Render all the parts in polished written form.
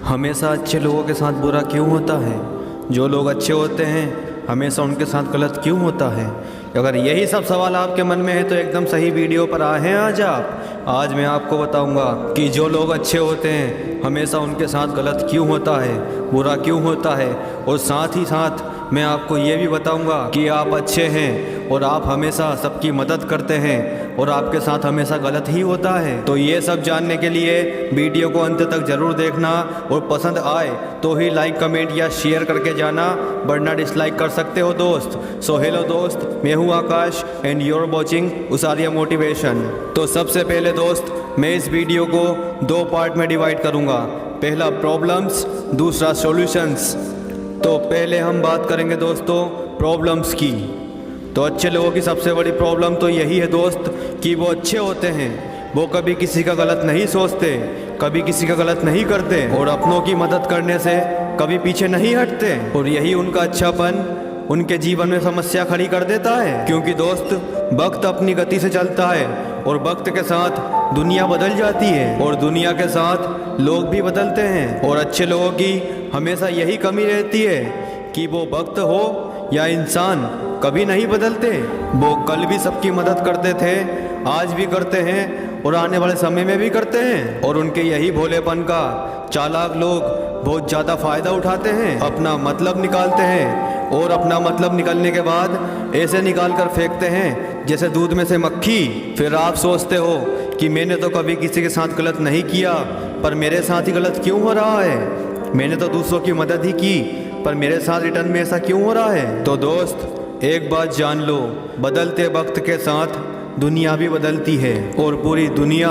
हमेशा अच्छे लोगों के साथ बुरा क्यों होता है? जो लोग अच्छे होते हैं हमेशा उनके साथ गलत क्यों होता है? अगर यही सब सवाल आपके मन में है तो एकदम सही वीडियो पर आए हैं आज आप। आज मैं आपको बताऊंगा कि जो लोग अच्छे होते हैं हमेशा उनके साथ गलत क्यों होता है, बुरा क्यों होता है। और साथ ही साथ मैं आपको ये भी बताऊंगा कि आप अच्छे हैं और आप हमेशा सबकी मदद करते हैं और आपके साथ हमेशा गलत ही होता है। तो ये सब जानने के लिए वीडियो को अंत तक जरूर देखना और पसंद आए तो ही लाइक, कमेंट या शेयर करके जाना, वरना डिसलाइक कर सकते हो दोस्त। सो हेलो दोस्त, मैं हूँ Akash and you are watching उसारिया मोटिवेशन। तो सबसे पहले दोस्त मैं इस वीडियो को दो पार्ट में डिवाइड करूँगा। पहला प्रॉब्लम्स, दूसरा सॉल्यूशंस। तो पहले हम बात करेंगे दोस्तों प्रॉब्लम्स की। तो अच्छे लोगों की सबसे बड़ी प्रॉब्लम तो यही है दोस्त कि वो अच्छे होते हैं, वो कभी किसी का गलत नहीं सोचते, कभी किसी का गलत नहीं करते और अपनों की मदद करने से कभी पीछे नहीं हटते। और यही उनका अच्छापन उनके जीवन में समस्या खड़ी कर देता है, क्योंकि दोस्त वक्त अपनी गति से चलता है और वक्त के साथ दुनिया बदल जाती है और दुनिया के साथ लोग भी बदलते हैं। और अच्छे लोगों की हमेशा यही कमी रहती है कि वो वक्त हो या इंसान कभी नहीं बदलते। वो कल भी सबकी मदद करते थे, आज भी करते हैं और आने वाले समय में भी करते हैं। और उनके यही भोलेपन का चालाक लोग बहुत ज़्यादा फ़ायदा उठाते हैं, अपना मतलब निकालते हैं और अपना मतलब निकलने के बाद ऐसे निकाल कर फेंकते हैं जैसे दूध में से मक्खी। फिर आप सोचते हो कि मैंने तो कभी किसी के साथ गलत नहीं किया, पर मेरे साथ ही गलत क्यों हो रहा है। मैंने तो दूसरों की मदद ही की, पर मेरे साथ रिटर्न में ऐसा क्यों हो रहा है। तो दोस्त एक बात जान लो, बदलते वक्त के साथ दुनिया भी बदलती है और पूरी दुनिया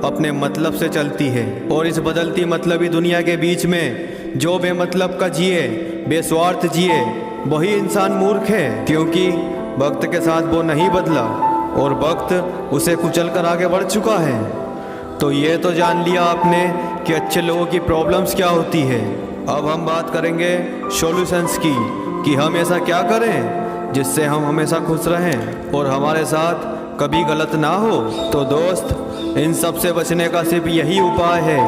अपने मतलब से चलती है। और इस बदलती मतलबी दुनिया के बीच में जो बेमतलब का जिए, बेस्वार्थ जिए, वही इंसान मूर्ख है, क्योंकि वक्त के साथ वो नहीं बदला और वक्त उसे कुचल कर आगे बढ़ चुका है। तो ये तो जान लिया आपने कि अच्छे लोगों की प्रॉब्लम्स क्या होती है। अब हम बात करेंगे सॉल्यूशंस की कि हम ऐसा क्या करें जिससे हम हमेशा खुश रहें और हमारे साथ कभी गलत ना हो। तो दोस्त इन सब से बचने का सिर्फ यही उपाय है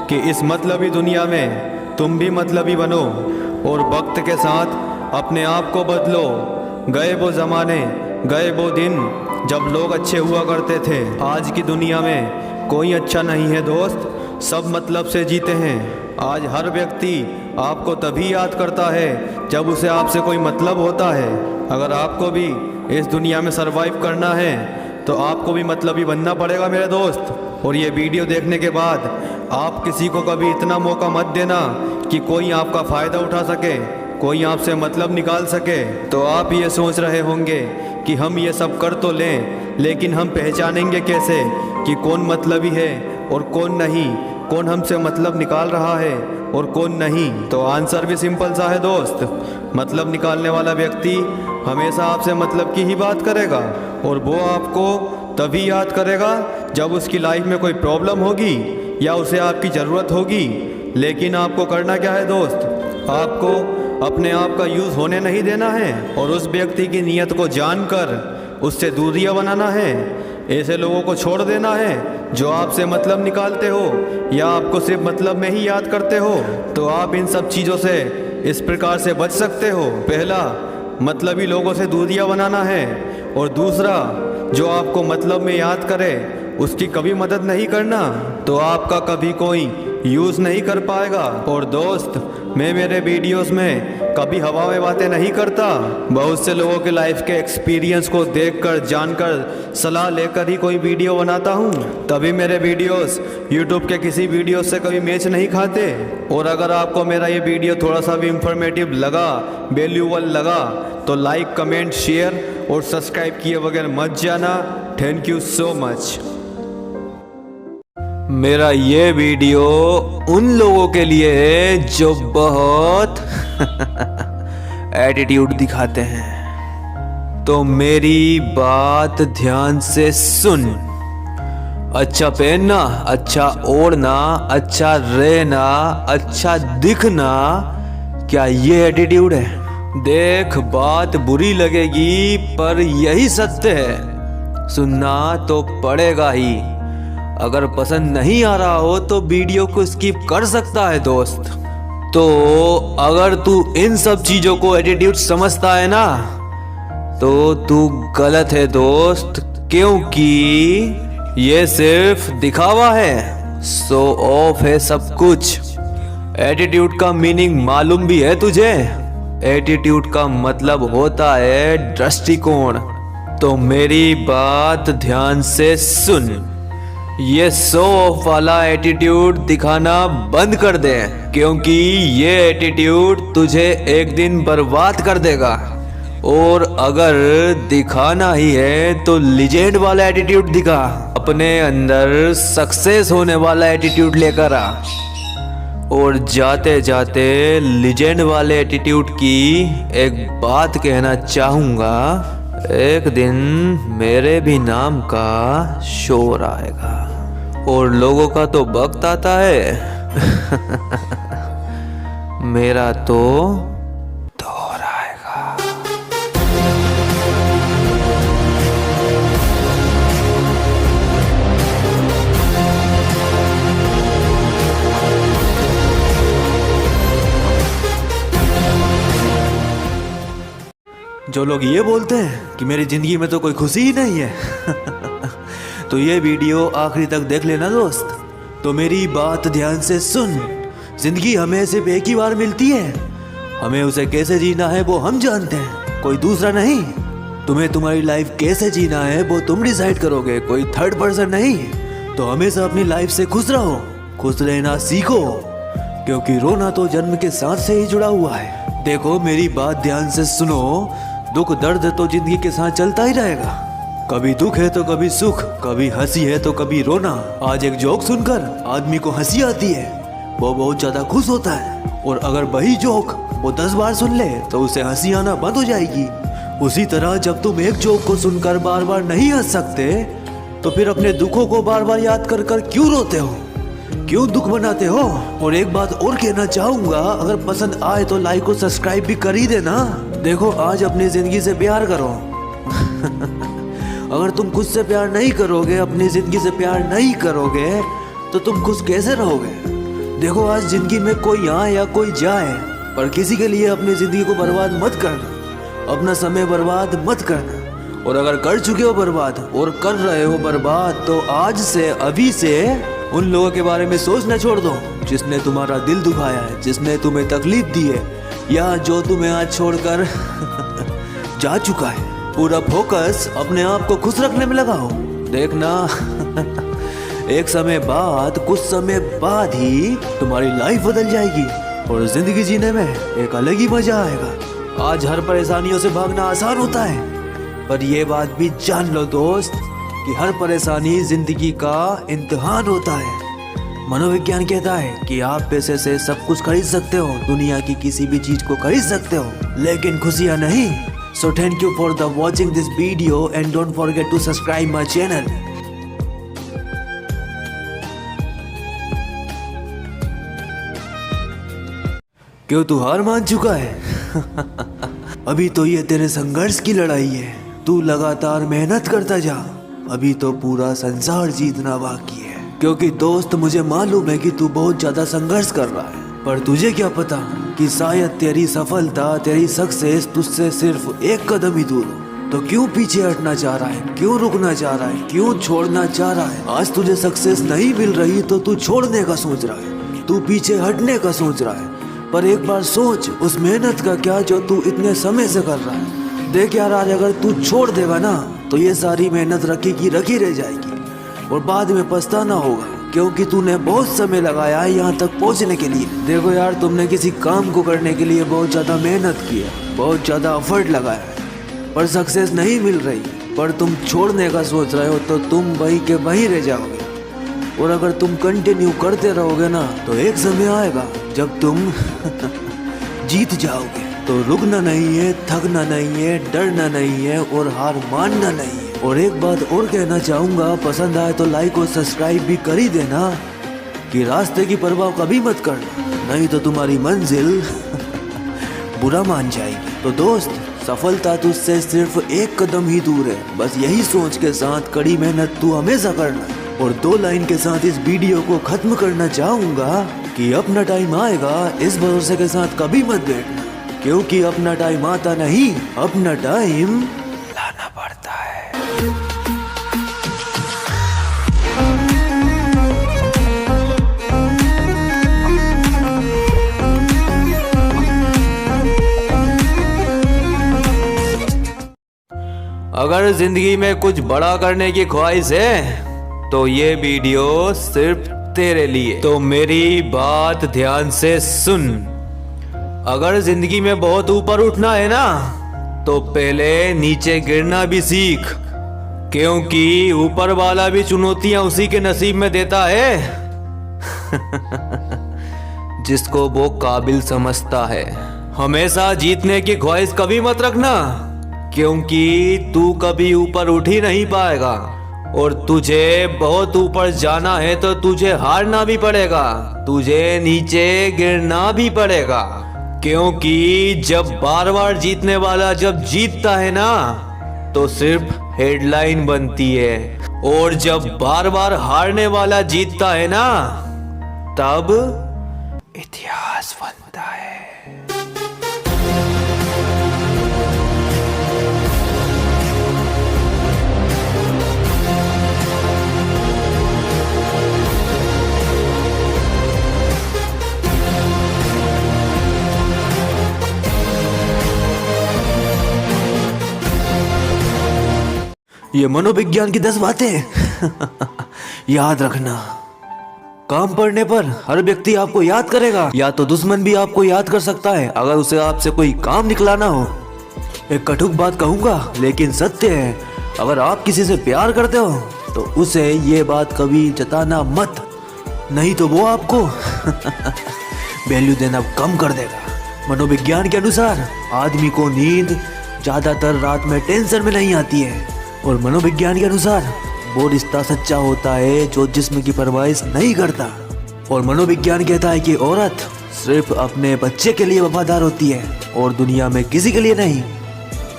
कि इस मतलबी दुनिया में तुम भी मतलबी बनो और वक्त के साथ अपने आप को बदलो। गए वो ज़माने, गए वो दिन जब लोग अच्छे हुआ करते थे। आज की दुनिया में कोई अच्छा नहीं है दोस्त, सब मतलब से जीते हैं। आज हर व्यक्ति आपको तभी याद करता है जब उसे आपसे कोई मतलब होता है। अगर आपको भी इस दुनिया में सरवाइव करना है तो आपको भी मतलबी बनना पड़ेगा मेरे दोस्त। और ये वीडियो देखने के बाद आप किसी को कभी इतना मौका मत देना कि कोई आपका फ़ायदा उठा सके, कोई आपसे मतलब निकाल सके। तो आप ये सोच रहे होंगे कि हम ये सब कर तो लें, लेकिन हम पहचानेंगे कैसे कि कौन मतलबी है और कौन नहीं, कौन हमसे मतलब निकाल रहा है और कौन नहीं। तो आंसर भी सिंपल सा है दोस्त, मतलब निकालने वाला व्यक्ति हमेशा आपसे मतलब की ही बात करेगा और वो आपको तभी याद करेगा जब उसकी लाइफ में कोई प्रॉब्लम होगी या उसे आपकी ज़रूरत होगी। लेकिन आपको करना क्या है दोस्त, आपको अपने आप का यूज़ होने नहीं देना है और उस व्यक्ति की नीयत को जानकर उससे दूरियां बनाना है। ऐसे लोगों को छोड़ देना है जो आपसे मतलब निकालते हो या आपको सिर्फ मतलब में ही याद करते हो। तो आप इन सब चीज़ों से इस प्रकार से बच सकते हो। पहला, मतलबी लोगों से दूरियां बनाना है और दूसरा, जो आपको मतलब में याद करे उसकी कभी मदद नहीं करना, तो आपका कभी कोई यूज़ नहीं कर पाएगा। और दोस्त मैं मेरे वीडियोस में कभी हवा में बातें नहीं करता, बहुत से लोगों के लाइफ के एक्सपीरियंस को देखकर, जानकर, सलाह लेकर ही कोई वीडियो बनाता हूँ। तभी मेरे वीडियोस यूट्यूब के किसी वीडियो से कभी मैच नहीं खाते। और अगर आपको मेरा ये वीडियो थोड़ा सा भी इंफॉर्मेटिव लगा, वैल्यूबल लगा, तो लाइक, कमेंट, शेयर और सब्सक्राइब किए बगैर मत जाना। Thank you so much. मेरा ये वीडियो उन लोगों के लिए है जो बहुत एटीट्यूड दिखाते हैं। तो मेरी बात ध्यान से सुन। अच्छा पहनना, अच्छा ओढ़ना, अच्छा रहना, अच्छा दिखना, क्या ये एटीट्यूड है? देख, बात बुरी लगेगी पर यही सत्य है, सुनना तो पड़ेगा ही। अगर पसंद नहीं आ रहा हो तो वीडियो को स्किप कर सकता है दोस्त। तो अगर तू इन सब चीजों को एटीट्यूड समझता है ना, तो तू गलत है दोस्त, क्योंकि ये सिर्फ दिखावा है, शो ऑफ है सब कुछ। एटीट्यूड का मीनिंग मालूम भी है तुझे? एटीट्यूड का मतलब होता है दृष्टिकोण। तो मेरी बात ध्यान से सुन, ये शो ऑफ वाला एटीट्यूड दिखाना बंद कर दे, क्योंकि ये एटीट्यूड तुझे एक दिन बर्बाद कर देगा। और अगर दिखाना ही है तो लीजेंड वाला एटीट्यूड दिखा, अपने अंदर सक्सेस होने वाला एटीट्यूड लेकर आ। और जाते जाते लीजेंड वाले एटीट्यूड की एक बात कहना चाहूँगा, एक दिन मेरे भी नाम का शोर आएगा और लोगों का तो वक्त आता है मेरा तो दौर आएगा। जो लोग ये बोलते हैं कि मेरी जिंदगी में तो कोई खुशी ही नहीं है तो ये वीडियो आखिरी तक देख लेना दोस्त। तो मेरी बात ध्यान से सुन, जिंदगी हमें सिर्फ एक ही बार मिलती है, हमें उसे कैसे जीना है वो हम जानते हैं, कोई दूसरा नहीं। तुम्हें तुम्हारी लाइफ कैसे जीना है वो तुम डिसाइड करोगे, कोई थर्ड पर्सन नहीं। तो हमेशा अपनी लाइफ से खुश रहो, खुश रहना सीखो, क्योंकि रोना तो जन्म के साथ से ही जुड़ा हुआ है। देखो मेरी बात ध्यान से सुनो, दुख दर्द तो जिंदगी के साथ चलता ही रहेगा। कभी दुख है तो कभी सुख, कभी हंसी है तो कभी रोना। आज एक जोक सुनकर आदमी को हंसी आती है, वो बहुत ज्यादा खुश होता है, और अगर वही जोक वो 10 बार सुन ले तो उसे हंसी आना बंद हो जाएगी। उसी तरह जब तुम एक जोक को सुनकर बार बार नहीं हंस सकते, तो फिर अपने दुखों को बार बार याद कर कर क्यों रोते हो, क्यों दुख बनाते हो। और एक बात और कहना चाहूंगा, अगर पसंद आए तो लाइक और सब्सक्राइब भी कर ही देना। देखो आज अपनी जिंदगी से प्यार करो अगर तुम खुद से प्यार नहीं करोगे, अपनी जिंदगी से प्यार नहीं करोगे, तो तुम खुश कैसे रहोगे। देखो आज जिंदगी में कोई आए या कोई जाए, पर किसी के लिए अपनी जिंदगी को बर्बाद मत करना, अपना समय बर्बाद मत करना। और अगर कर चुके हो बर्बाद और कर रहे हो बर्बाद, तो आज से अभी से उन लोगों के बारे में सोचना छोड़ दो जिसने तुम्हारा दिल दुखाया है, जिसने तुम्हें तकलीफ दी है, या जो तुम्हें आज छोड़कर जा चुका है। पूरा फोकस अपने आप को खुश रखने में लगाओ। देखना एक समय बाद, कुछ समय बाद ही तुम्हारी लाइफ बदल जाएगी और जिंदगी जीने में एक अलग ही मजा आएगा। आज हर परेशानियों से भागना आसान होता है, पर यह बात भी जान लो दोस्त कि हर परेशानी जिंदगी का इम्तिहान होता है। मनोविज्ञान कहता है कि आप पैसे से सब कुछ खरीद सकते हो, दुनिया की किसी भी चीज को खरीद सकते हो, लेकिन खुशियां नहीं। So thank you for the watching this video and don't forget to subscribe my channel. क्यों तू हार मान चुका है अभी तो ये तेरे संघर्ष की लड़ाई है, तू लगातार मेहनत करता जा, अभी तो पूरा संसार जीतना बाकी है। क्योंकि दोस्त मुझे मालूम है कि तू बहुत ज्यादा संघर्ष कर रहा है, पर तुझे क्या पता कि शायद तेरी सफलता, तेरी सक्सेस तुझसे सिर्फ एक कदम ही दूर हो। तो क्यों पीछे हटना चाह रहा है, क्यों रुकना चाह रहा है, क्यों छोड़ना चाह रहा है। आज तुझे सक्सेस नहीं मिल रही तो तू छोड़ने का सोच रहा है, तू पीछे हटने का सोच रहा है। पर एक बार सोच उस मेहनत का क्या जो तू इतने समय से कर रहा है। देख यार, आज अगर तू छोड़ देगा ना तो ये सारी मेहनत रखी की रखी रह जाएगी और बाद में पछताना होगा, क्योंकि तूने बहुत समय लगाया है यहाँ तक पहुँचने के लिए। देखो यार, तुमने किसी काम को करने के लिए बहुत ज़्यादा मेहनत की है, बहुत ज़्यादा एफर्ट लगाया है, पर सक्सेस नहीं मिल रही, पर तुम छोड़ने का सोच रहे हो तो तुम वहीं के वहीं रह जाओगे। और अगर तुम कंटिन्यू करते रहोगे ना तो एक समय आएगा जब तुम जीत जाओगे। तो रुकना नहीं है, थकना नहीं है, डरना नहीं है और हार मानना नहीं है। और एक बात और कहना चाहूँगा, पसंद आए तो लाइक और सब्सक्राइब भी कर ही देना कि रास्ते की परवाह कभी मत करना, नहीं तो तुम्हारी मंजिल बुरा मान जाएगी। तो दोस्त, सफलता तुझसे सिर्फ एक कदम ही दूर है, बस यही सोच के साथ कड़ी मेहनत तू हमेशा करना। और 2 लाइन के साथ इस वीडियो को खत्म करना चाहूंगा कि अपना टाइम आएगा, इस भरोसे के साथ कभी मत बैठना, क्योंकि अपना टाइम आता नहीं, अपना टाइम लाना पड़ता है। अगर जिंदगी में कुछ बड़ा करने की ख्वाहिश है तो ये वीडियो सिर्फ तेरे लिए। तो मेरी बात ध्यान से सुन। अगर जिंदगी में बहुत ऊपर उठना है ना तो पहले नीचे गिरना भी सीख, क्योंकि ऊपर वाला भी चुनौतियां उसी के नसीब में देता है जिसको वो काबिल समझता है। हमेशा जीतने की ख्वाहिश कभी मत रखना, क्योंकि तू कभी ऊपर उठ ही नहीं पाएगा, और तुझे बहुत ऊपर जाना है तो तुझे हारना भी पड़ेगा, तुझे नीचे गिरना भी पड़ेगा। क्योंकि जब बार बार जीतने वाला जब जीतता है ना तो सिर्फ हेडलाइन बनती है, और जब बार बार हारने वाला जीतता है ना तब इतिहास बनता है। ये मनोविज्ञान की 10 बातें याद रखना। काम पड़ने पर हर व्यक्ति आपको याद करेगा, या तो दुश्मन भी आपको याद कर सकता है अगर उसे आपसे कोई काम निकलाना हो। एक कटुक बात कहूंगा लेकिन सत्य है, अगर आप किसी से प्यार करते हो तो उसे ये बात कभी जताना मत, नहीं तो वो आपको वैल्यू देना कम कर देगा। मनोविज्ञान के अनुसार आदमी को नींद ज्यादातर रात में टेंशन में नहीं आती है, और मनोविज्ञान के अनुसार वो रिश्ता सच्चा होता है जो जिस्म की परवाइश नहीं करता। और मनोविज्ञान कहता है कि औरत सिर्फ अपने बच्चे के लिए वफादार होती है और दुनिया में किसी के लिए नहीं।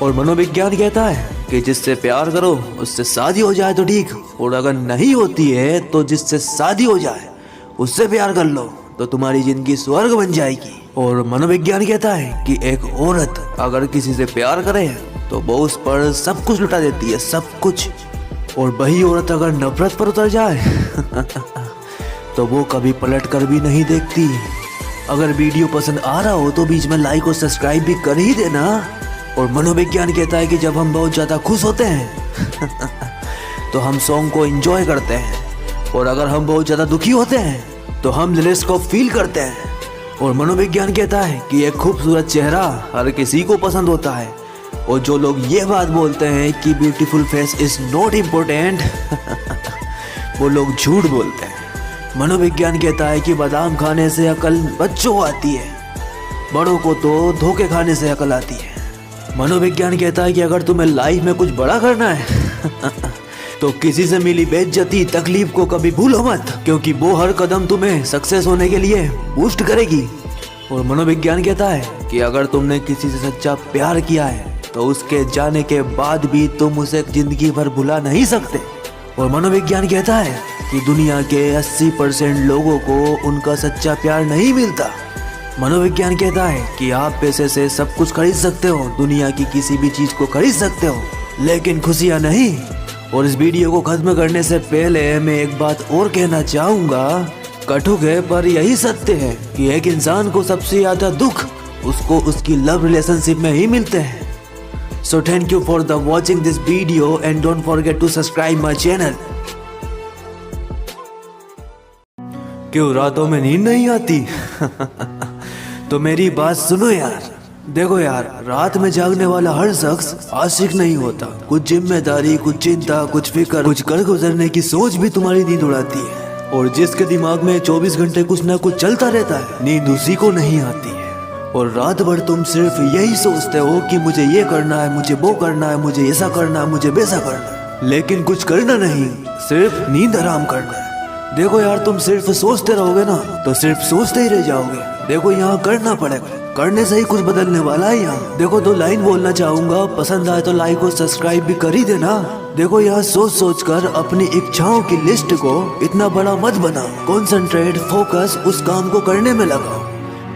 और मनोविज्ञान कहता है कि जिससे प्यार करो उससे शादी हो जाए तो ठीक, और अगर नहीं होती है तो जिससे शादी हो जाए उससे प्यार कर लो तो तुम्हारी जिंदगी स्वर्ग बन जाएगी। और मनोविज्ञान कहता है कि एक औरत अगर किसी से प्यार करे तो वो उस पर सब कुछ लुटा देती है, सब कुछ। और वही औरत अगर नफरत पर उतर जाए तो वो कभी पलट कर भी नहीं देखती। अगर वीडियो पसंद आ रहा हो तो बीच में लाइक और सब्सक्राइब भी कर ही देना। और मनोविज्ञान कहता है कि जब हम बहुत ज़्यादा खुश होते हैं तो हम सॉन्ग को एंजॉय करते हैं, और अगर हम बहुत ज़्यादा दुखी होते हैं तो हम लिरिक्स को फील करते हैं। और मनोविज्ञान कहता है कि एक खूबसूरत चेहरा हर किसी को पसंद होता है, और जो लोग ये बात बोलते हैं कि beautiful face is not important वो लोग झूठ बोलते हैं। मनोविज्ञान कहता है कि बादाम खाने से अकल बच्चों को आती है, बड़ों को तो धोखे खाने से अकल आती है। मनोविज्ञान कहता है कि अगर तुम्हें लाइफ में कुछ बड़ा करना है तो किसी से मिली बेइज्जती तकलीफ को कभी भूलो मत, क्योंकि वो हर कदम तुम्हें सक्सेस होने के लिए बूस्ट करेगी। और मनोविज्ञान कहता है कि अगर तुमने किसी से सच्चा प्यार किया है तो उसके जाने के बाद भी तुम उसे जिंदगी भर भुला नहीं सकते। और मनोविज्ञान कहता है कि दुनिया के 80% लोगों को उनका सच्चा प्यार नहीं मिलता। मनोविज्ञान कहता है कि आप पैसे से सब कुछ खरीद सकते हो, दुनिया की किसी भी चीज को खरीद सकते हो, लेकिन खुशियां नहीं। और इस वीडियो को खत्म करने से पहले मैं एक बात और कहना चाहूंगा, कटुक है पर यही सत्य है कि एक इंसान को सबसे ज्यादा दुख उसको उसकी लव रिलेशनशिप में ही मिलते हैं। So thank you for the watching this video and don't forget to subscribe my channel. क्यों रातों में नींद नहीं आती? तो मेरी बात सुनो यार। देखो यार, रात में जागने वाला हर शख्स आशिक नहीं होता। कुछ जिम्मेदारी, कुछ चिंता, कुछ फिक्र, कुछ कर गुजरने की सोच भी तुम्हारी नींद उड़ाती है। और जिसके दिमाग में 24 घंटे कुछ ना कुछ चलता रहता है, नींद उसी को नहीं आती है। और रात भर तुम सिर्फ यही सोचते हो कि मुझे ये करना है, मुझे वो करना है, मुझे ऐसा करना है, मुझे वैसा करना है, लेकिन कुछ करना नहीं, सिर्फ नींद आराम करना है। देखो यार, तुम सिर्फ सोचते रहोगे ना तो सिर्फ सोचते ही रह जाओगे। देखो यहाँ करना पड़ेगा, करने से ही कुछ बदलने वाला है यहाँ। देखो 2 लाइन बोलना चाहूंगा, पसंद आए तो लाइक और सब्सक्राइब भी कर ही देना। देखो यार, सोच सोच कर अपनी इच्छाओं की लिस्ट को इतना बड़ा मत बनाओ। कॉन्सेंट्रेट, फोकस उस काम को करने में लगाओ।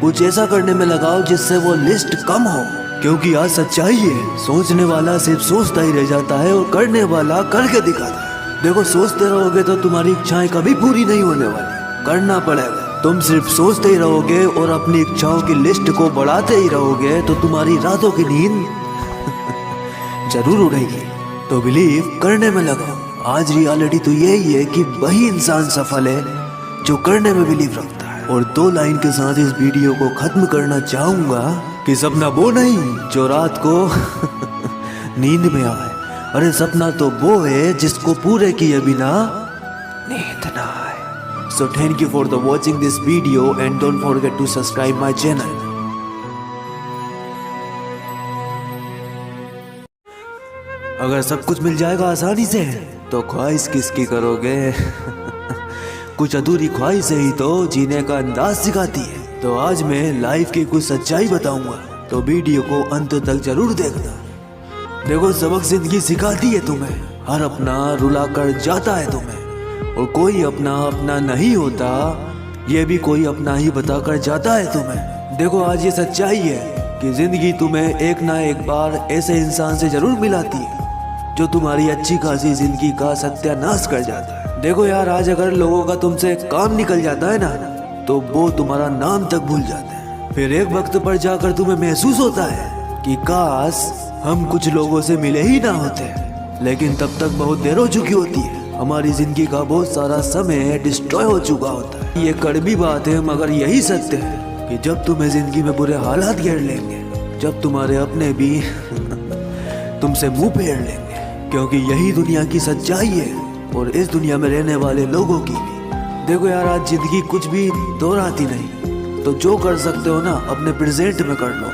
कुछ ऐसा करने में लगाओ जिससे वो लिस्ट कम हो, क्योंकि आज सच्चाई है, सोचने वाला सिर्फ सोचता ही रह जाता है और करने वाला करके दिखाता है। देखो, सोचते रहोगे तो तुम्हारी इच्छाएं कभी पूरी नहीं होने वाली, करना पड़ेगा। तुम सिर्फ सोचते ही रहोगे और अपनी इच्छाओं की लिस्ट को बढ़ाते ही रहोगे तो तुम्हारी रातों की नींद जरूर उड़ेगी। तो बिलीव करने में लगाओ। आज रियलिटी तो यही है कि वही इंसान सफल है जो करने में बिलीव रखता है। और 2 लाइन के साथ इस वीडियो को खत्म करना चाहूंगा कि सपना वो नहीं जो रात को नींद में आए, अरे सपना तो वो है जिसको पूरे किए बिना नींद ना आए। So thank you for the watching this video and don't forget to subscribe my channel. अगर सब कुछ मिल जाएगा आसानी से तो ख्वाहिश किसकी करोगे? कुछ अधूरी ख्वाहिश ही तो जीने का अंदाज सिखाती है। तो आज मैं लाइफ की कुछ सच्चाई बताऊंगा, तो वीडियो को अंत तक जरूर देखना। देखो, सबक जिंदगी सिखाती है तुम्हें, हर अपना रुला कर जाता है तुम्हें, और कोई अपना अपना नहीं होता, ये भी कोई अपना ही बताकर जाता है तुम्हें। देखो, आज ये सच्चाई है कि जिंदगी तुम्हें एक ना एक बार ऐसे इंसान से जरूर मिलाती है जो तुम्हारी अच्छी खासी जिंदगी का सत्यानाश कर जाता है। देखो यार, आज अगर लोगों का तुमसे काम निकल जाता है ना, तो वो तुम्हारा नाम तक भूल जाते हैं। फिर एक वक्त पर जाकर तुम्हें महसूस होता है कि काश हम कुछ लोगों से मिले ही ना होते, लेकिन तब तक बहुत देर हो चुकी होती है। हमारी जिंदगी का बहुत सारा समय डिस्ट्रॉय हो चुका होता है। ये कड़वी बात है, मगर यही सत्य है कि जब तुम्हें जिंदगी में बुरे हालात घेर लेंगे, जब तुम्हारे अपने भी तुमसे मुंह फेर लेंगे, क्योंकि यही दुनिया की सच्चाई है और इस दुनिया में रहने वाले लोगों की भी। देखो यार, आज जिंदगी कुछ भी दोहराती नहीं, तो जो कर सकते हो ना अपने प्रेजेंट में कर लो,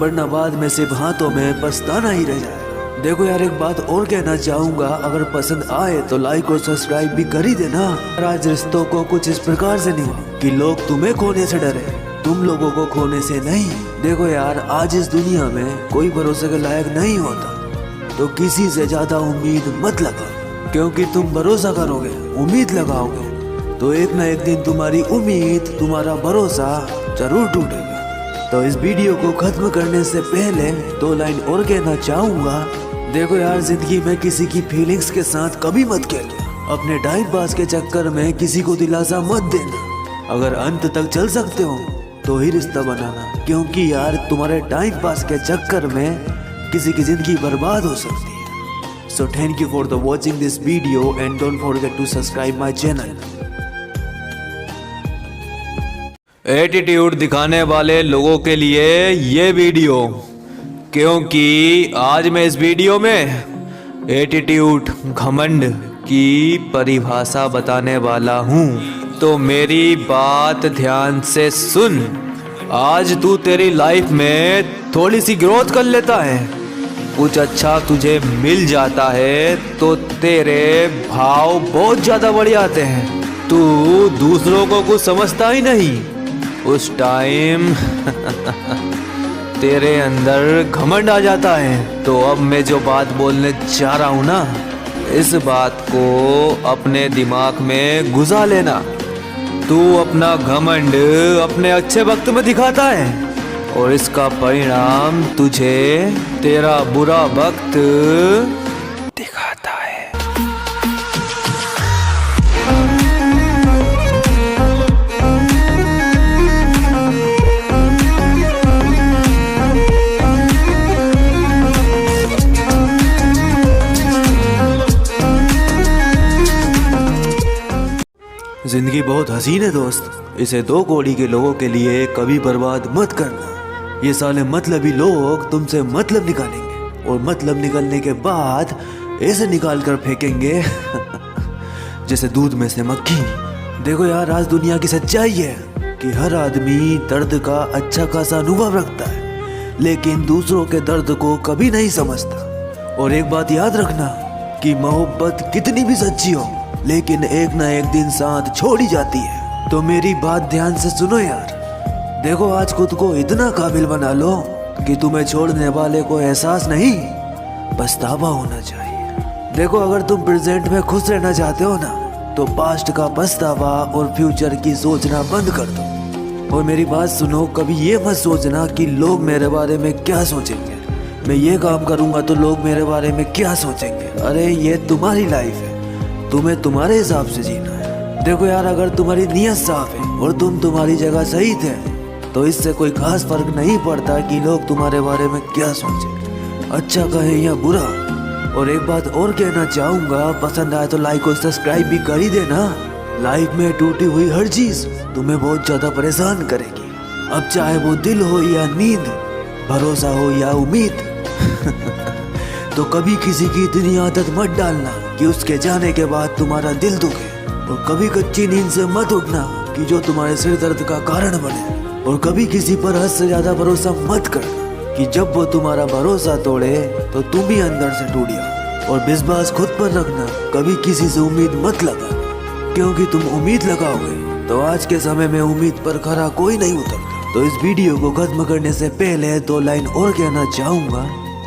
वरना बाद में सिर्फ हाथों में पछताना ही रह जाए। देखो यार, एक बात और कहना चाहूंगा, अगर पसंद आए तो लाइक और सब्सक्राइब भी कर ही देना। आज रिश्तों को कुछ इस प्रकार से निभाओ कि लोग तुम्हें खोने से डरे, तुम लोगों को खोने से नहीं। देखो यार, आज इस दुनिया में कोई भरोसे के लायक नहीं होता, तो किसी से ज्यादा उम्मीद मत लगाओ, क्योंकि तुम भरोसा करोगे, उम्मीद लगाओगे, तो एक ना एक दिन तुम्हारी उम्मीद, तुम्हारा भरोसा जरूर टूटेगा। तो इस वीडियो को खत्म करने से पहले 2 लाइन और कहना चाहूंगा। देखो यार, जिंदगी में किसी की फीलिंग्स के साथ कभी मत खेलो। अपने टाइम पास के चक्कर में किसी को दिलासा मत देना। अगर अंत तक चल सकते हो तो ही रिश्ता बनाना, क्योंकि यार तुम्हारे टाइम पास के चक्कर में किसी की जिंदगी बर्बाद हो सकती है। So thank you for the watching this video and don't forget to subscribe my channel. Attitude दिखाने वाले लोगों के लिए ये वीडियो, क्योंकि आज मैं इस वीडियो में एटीट्यूड, घमंड की परिभाषा बताने वाला हूँ। तो मेरी बात ध्यान से सुन। आज तू तेरी लाइफ में थोड़ी सी ग्रोथ कर लेता है, कुछ अच्छा तुझे मिल जाता है, तो तेरे भाव बहुत ज़्यादा बढ़ जाते हैं। तू दूसरों को कुछ समझता ही नहीं, उस टाइम तेरे अंदर घमंड आ जाता है। तो अब मैं जो बात बोलने जा रहा हूँ ना, इस बात को अपने दिमाग में घुसा लेना। तू अपना घमंड अपने अच्छे वक्त में दिखाता है और इसका परिणाम तुझे तेरा बुरा वक्त दिखाता है। जिंदगी बहुत हसीन है दोस्त, इसे 2 कौड़ी के लोगों के लिए कभी बर्बाद मत करना। ये साले मतलबी लोग तुमसे मतलब निकालेंगे और मतलब निकलने के बाद ऐसे निकाल कर फेंकेंगे जैसे दूध में से मक्खी। देखो यार, आज दुनिया की सच्चाई है कि हर आदमी दर्द का अच्छा खासा अनुभव रखता है, लेकिन दूसरों के दर्द को कभी नहीं समझता। और एक बात याद रखना कि मोहब्बत कितनी भी सच्ची हो, लेकिन एक ना एक दिन साथ छोड़ी जाती है। तो मेरी बात ध्यान से सुनो यार। देखो, आज खुद को इतना काबिल बना लो कि तुम्हें छोड़ने वाले को एहसास नहीं, पछतावा होना चाहिए। देखो, अगर तुम प्रेजेंट में खुश रहना चाहते हो ना, तो पास्ट का पछतावा और फ्यूचर की सोचना बंद कर दो। और मेरी बात सुनो, कभी ये मत सोचना कि लोग मेरे बारे में क्या सोचेंगे, मैं ये काम करूंगा तो लोग मेरे बारे में क्या सोचेंगे। अरे ये तुम्हारी लाइफ है, तुम्हें तुम्हारे हिसाब से जीना है। देखो यार, अगर तुम्हारी नीयत साफ है और तुम तुम्हारी जगह सही थे, तो इससे कोई खास फर्क नहीं पड़ता कि लोग तुम्हारे बारे में क्या सोचें, अच्छा कहे या बुरा। और एक बात और कहना चाहूंगा, पसंद आए तो लाइक और सब्सक्राइब भी कर ही देना। लाइफ में टूटी हुई हर चीज तुम्हें बहुत ज्यादा परेशान करेगी, अब चाहे वो दिल हो या नींद, भरोसा हो या उम्मीद। तो कभी किसी की इतनी आदत मत डालना कि उसके जाने के बाद तुम्हारा दिल दुखे। और कभी कच्ची नींद से मत उठना कि जो तुम्हारे सिर दर्द का कारण बने। और कभी किसी पर हद से ज्यादा भरोसा मत करना कि जब वो तुम्हारा भरोसा तोड़े तो तुम भी अंदर से टूट जाओ। और विश्वास खुद पर रखना, कभी किसी से उम्मीद मत लगाना, क्योंकि तुम उम्मीद लगाओगे तो आज के समय में उम्मीद पर खरा कोई नहीं उतरता। तो इस वीडियो को खत्म करने से पहले 2 लाइन और कहना चाहूंगा,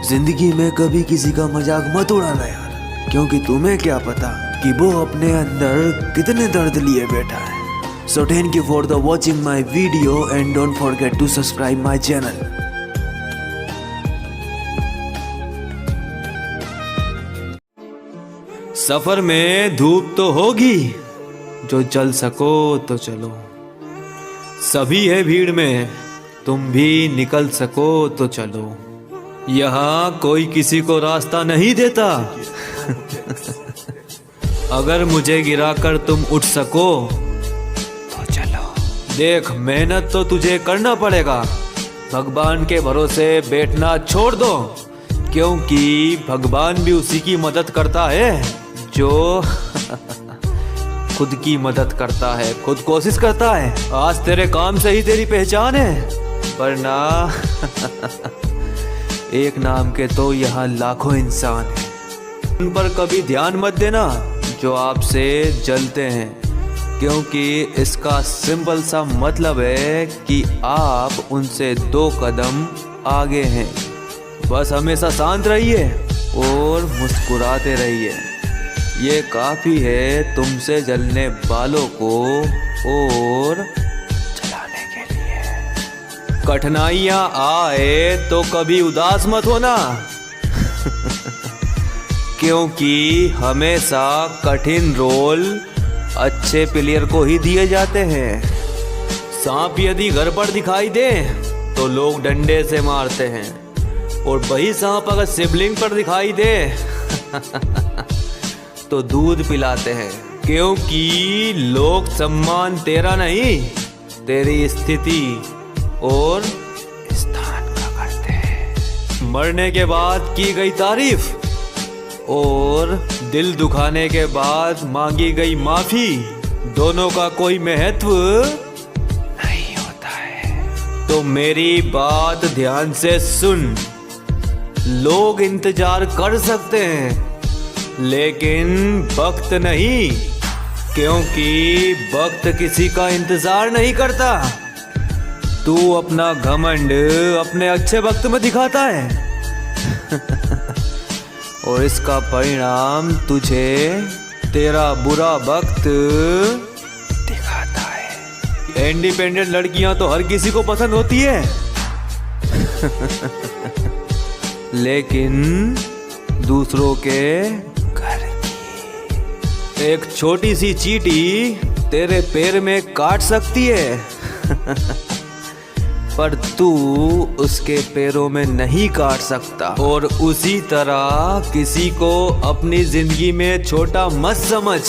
जिंदगी में कभी किसी का मजाक मत उड़ाना यार, क्योंकि तुम्हें क्या पता कि वो अपने अंदर कितने दर्द लिए बैठा है। So thank you for the watching my video and don't forget to subscribe my channel. सफर में धूप तो होगी, जो चल सको तो चलो। सभी है भीड़ में, तुम भी निकल सको तो चलो। यहाँ कोई किसी को रास्ता नहीं देता। अगर मुझे गिराकर तुम उठ सको तो चलो। देख, मेहनत तो तुझे करना पड़ेगा, भगवान के भरोसे बैठना छोड़ दो, क्योंकि भगवान भी उसी की मदद करता है जो खुद की मदद करता है, खुद कोशिश करता है। आज तेरे काम से ही तेरी पहचान है, वरना एक नाम के तो यहाँ लाखों इंसान हैं। उन पर कभी ध्यान मत देना जो आपसे जलते हैं, क्योंकि इसका सिंपल सा मतलब है कि आप उनसे 2 कदम आगे हैं। बस हमेशा शांत रहिए और मुस्कुराते रहिए, ये काफ़ी है तुमसे जलने वालों को और जलाने के लिए। कठिनाइयाँ आए तो कभी उदास मत होना, क्योंकि हमेशा कठिन रोल अच्छे प्लेयर को ही दिए जाते हैं। सांप यदि घर पर दिखाई दे तो लोग डंडे से मारते हैं, और वही सांप अगर शिवलिंग पर दिखाई दे तो दूध पिलाते हैं, क्योंकि लोग सम्मान तेरा नहीं, तेरी स्थिति और स्थान का करते हैं। मरने के बाद की गई तारीफ और दिल दुखाने के बाद मांगी गई माफी, दोनों का कोई महत्व नहीं होता है। तो मेरी बात ध्यान से सुन। लोग इंतजार कर सकते हैं, लेकिन वक्त नहीं, क्योंकि वक्त किसी का इंतजार नहीं करता। तू अपना घमंड अपने अच्छे वक्त में दिखाता है और इसका परिणाम तुझे तेरा बुरा वक्त दिखाता है। इंडिपेंडेंट लड़कियां तो हर किसी को पसंद होती है लेकिन दूसरों के घर की। एक छोटी सी चींटी तेरे पैर में काट सकती है पर तू उसके पैरों में नहीं काट सकता। और उसी तरह किसी को अपनी जिंदगी में छोटा मत समझ,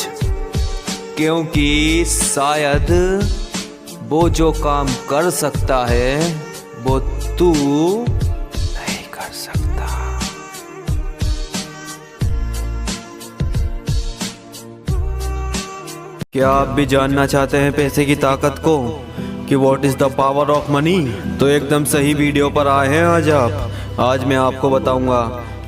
क्योंकि शायद वो जो काम कर सकता है वो तू नहीं कर सकता। क्या आप भी जानना चाहते हैं पैसे की ताकत को, कि what is the power of money? तो एकदम सही वीडियो पर आए हैं आज आप। आज मैं आपको बताऊंगा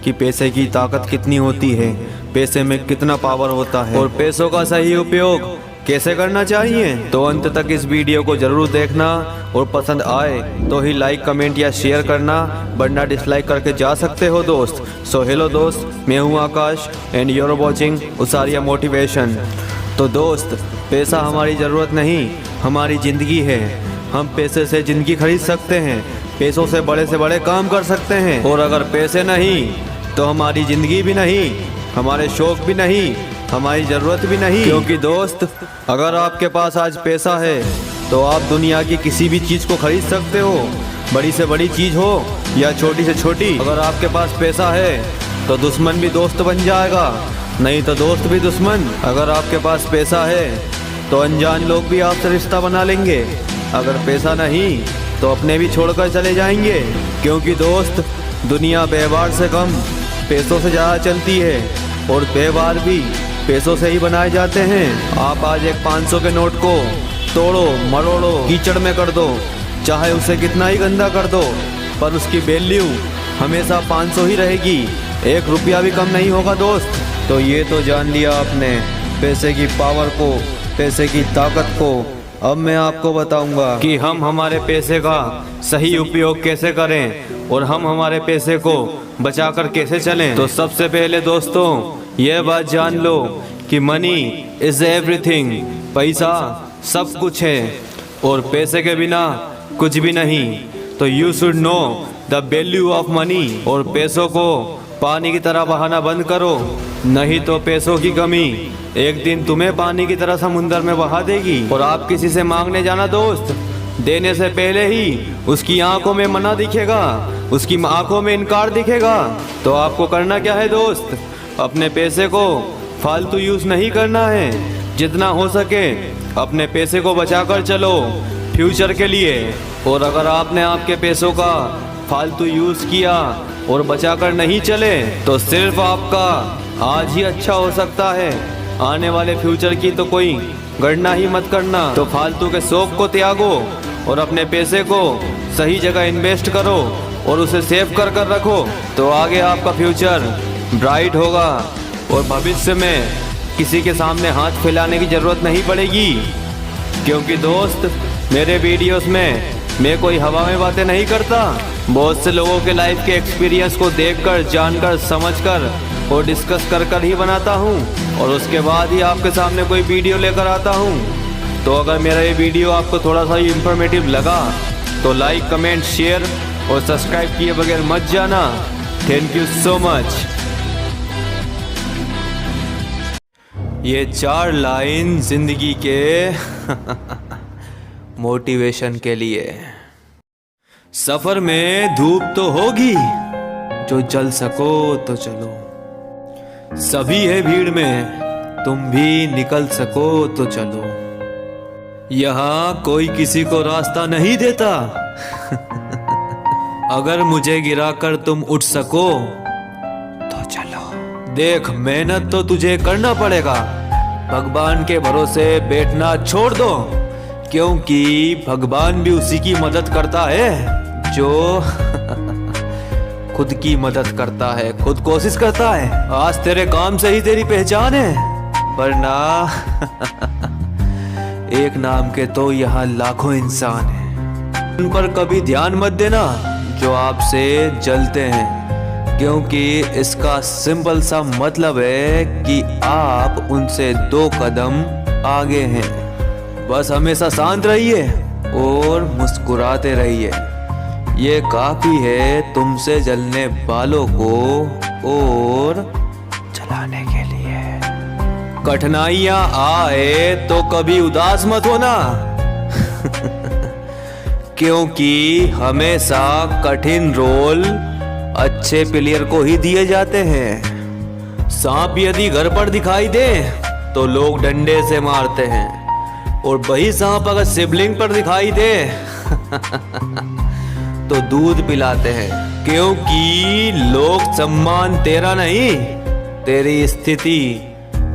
कि पैसे की ताकत कितनी होती है, पैसे में कितना पावर होता है, और पैसों का सही उपयोग कैसे करना चाहिए? तो अंत तक इस वीडियो को जरूर देखना और पसंद आए तो ही लाइक, कमेंट या शेयर करना, वरना डिसलाइक करके जा सकते हो दोस्त। सो हेलो दोस्त, मैं हूँ Akash and you are watching उसारिया मोटिवेशन। तो दोस्त, पैसा हमारी ज़रूरत नहीं, हमारी ज़िंदगी है। हम पैसे से ज़िंदगी खरीद सकते हैं, पैसों से बड़े काम कर सकते हैं। और अगर पैसे नहीं तो हमारी ज़िंदगी भी नहीं, हमारे शौक भी नहीं, हमारी ज़रूरत भी नहीं। क्योंकि दोस्त, अगर आपके पास आज पैसा है तो आप दुनिया की किसी भी चीज़ को खरीद सकते हो, बड़ी से बड़ी चीज़ हो या छोटी से छोटी। अगर आपके पास पैसा है तो दुश्मन भी दोस्त बन जाएगा, नहीं तो दोस्त भी दुश्मन। अगर आपके पास पैसा है तो अनजान लोग भी आपसे रिश्ता बना लेंगे, अगर पैसा नहीं तो अपने भी छोड़कर चले जाएंगे। क्योंकि दोस्त, दुनिया व्यवहार से कम पैसों से ज़्यादा चलती है, और व्यवहार भी पैसों से ही बनाए जाते हैं। आप आज एक 500 के नोट को तोड़ो, मरोड़ो, कीचड़ में कर दो, चाहे उसे कितना ही गंदा कर दो, पर उसकी वैल्यू हमेशा 500 ही रहेगी, 1 रुपया भी कम नहीं होगा दोस्त। तो ये तो जान लिया आपने पैसे की पावर को, पैसे की ताकत को। अब मैं आपको बताऊंगा कि हम हमारे पैसे का सही उपयोग कैसे करें और हम हमारे पैसे को बचाकर कैसे चलें। तो सबसे पहले दोस्तों, यह बात जान लो कि मनी इज एवरीथिंग, पैसा सब कुछ है और पैसे के बिना कुछ भी नहीं। तो you should know the value of money. और पैसों को पानी की तरह बहाना बंद करो, नहीं तो पैसों की कमी एक दिन तुम्हें पानी की तरह समुंदर में बहा देगी। और आप किसी से मांगने जाना दोस्त, देने से पहले ही उसकी आंखों में मना दिखेगा, उसकी आंखों में इनकार दिखेगा। तो आपको करना क्या है दोस्त, अपने पैसे को फालतू यूज नहीं करना है, जितना हो सके अपने पैसे को बचाकर चलो फ्यूचर के लिए। और अगर आपने आपके पैसों का फालतू यूज किया और बचाकर नहीं चले तो सिर्फ आपका आज ही अच्छा हो सकता है, आने वाले फ्यूचर की तो कोई गणना ही मत करना। तो फालतू के शौक को त्यागो और अपने पैसे को सही जगह इन्वेस्ट करो और उसे सेव कर कर रखो, तो आगे आपका फ्यूचर ब्राइट होगा और भविष्य में किसी के सामने हाथ फैलाने की ज़रूरत नहीं पड़ेगी। क्योंकि दोस्त, मेरे वीडियोस में मैं कोई हवा में बातें नहीं करता, बहुत से लोगों के लाइफ के एक्सपीरियंस को देखकर, जानकर, समझकर और डिस्कस कर कर ही बनाता हूँ, और उसके बाद ही आपके सामने कोई वीडियो लेकर आता हूँ। तो अगर मेरा ये वीडियो आपको थोड़ा सा इंफॉर्मेटिव लगा तो लाइक, कमेंट, शेयर और सब्सक्राइब किए बगैर मत जाना। Thank you so much. ये 4 लाइन जिंदगी के मोटिवेशन के लिए। सफर में धूप तो होगी, जो जल सको तो चलो, सभी है भीड़ में, तुम भी निकल सको तो चलो, यहाँ कोई किसी को रास्ता नहीं देता, अगर मुझे गिराकर तुम उठ सको तो चलो, देख मेहनत तो तुझे करना पड़ेगा, भगवान के भरोसे बैठना छोड़ दो, क्योंकि भगवान भी उसी की मदद करता है जो खुद की मदद करता है, खुद कोशिश करता है। आज तेरे काम से ही तेरी पहचान है, वरना एक नाम के तो यहाँ लाखों इंसान हैं। उन पर कभी ध्यान मत देना जो आपसे जलते हैं, क्योंकि इसका सिंपल सा मतलब है कि आप उनसे 2 कदम आगे हैं। बस हमेशा शांत रहिए और मुस्कुराते रहिए, ये काफी है तुमसे जलने वालों को और जलाने के लिए। कठिनाइयां आए तो कभी उदास मत होना क्योंकि हमेशा कठिन रोल अच्छे प्लेयर को ही दिए जाते हैं। सांप यदि घर पर दिखाई दे तो लोग डंडे से मारते हैं, और वही सांप अगर शिवलिंग पर दिखाई दे तो दूध पिलाते हैं, क्योंकि लोग सम्मान तेरा नहीं, तेरी स्थिति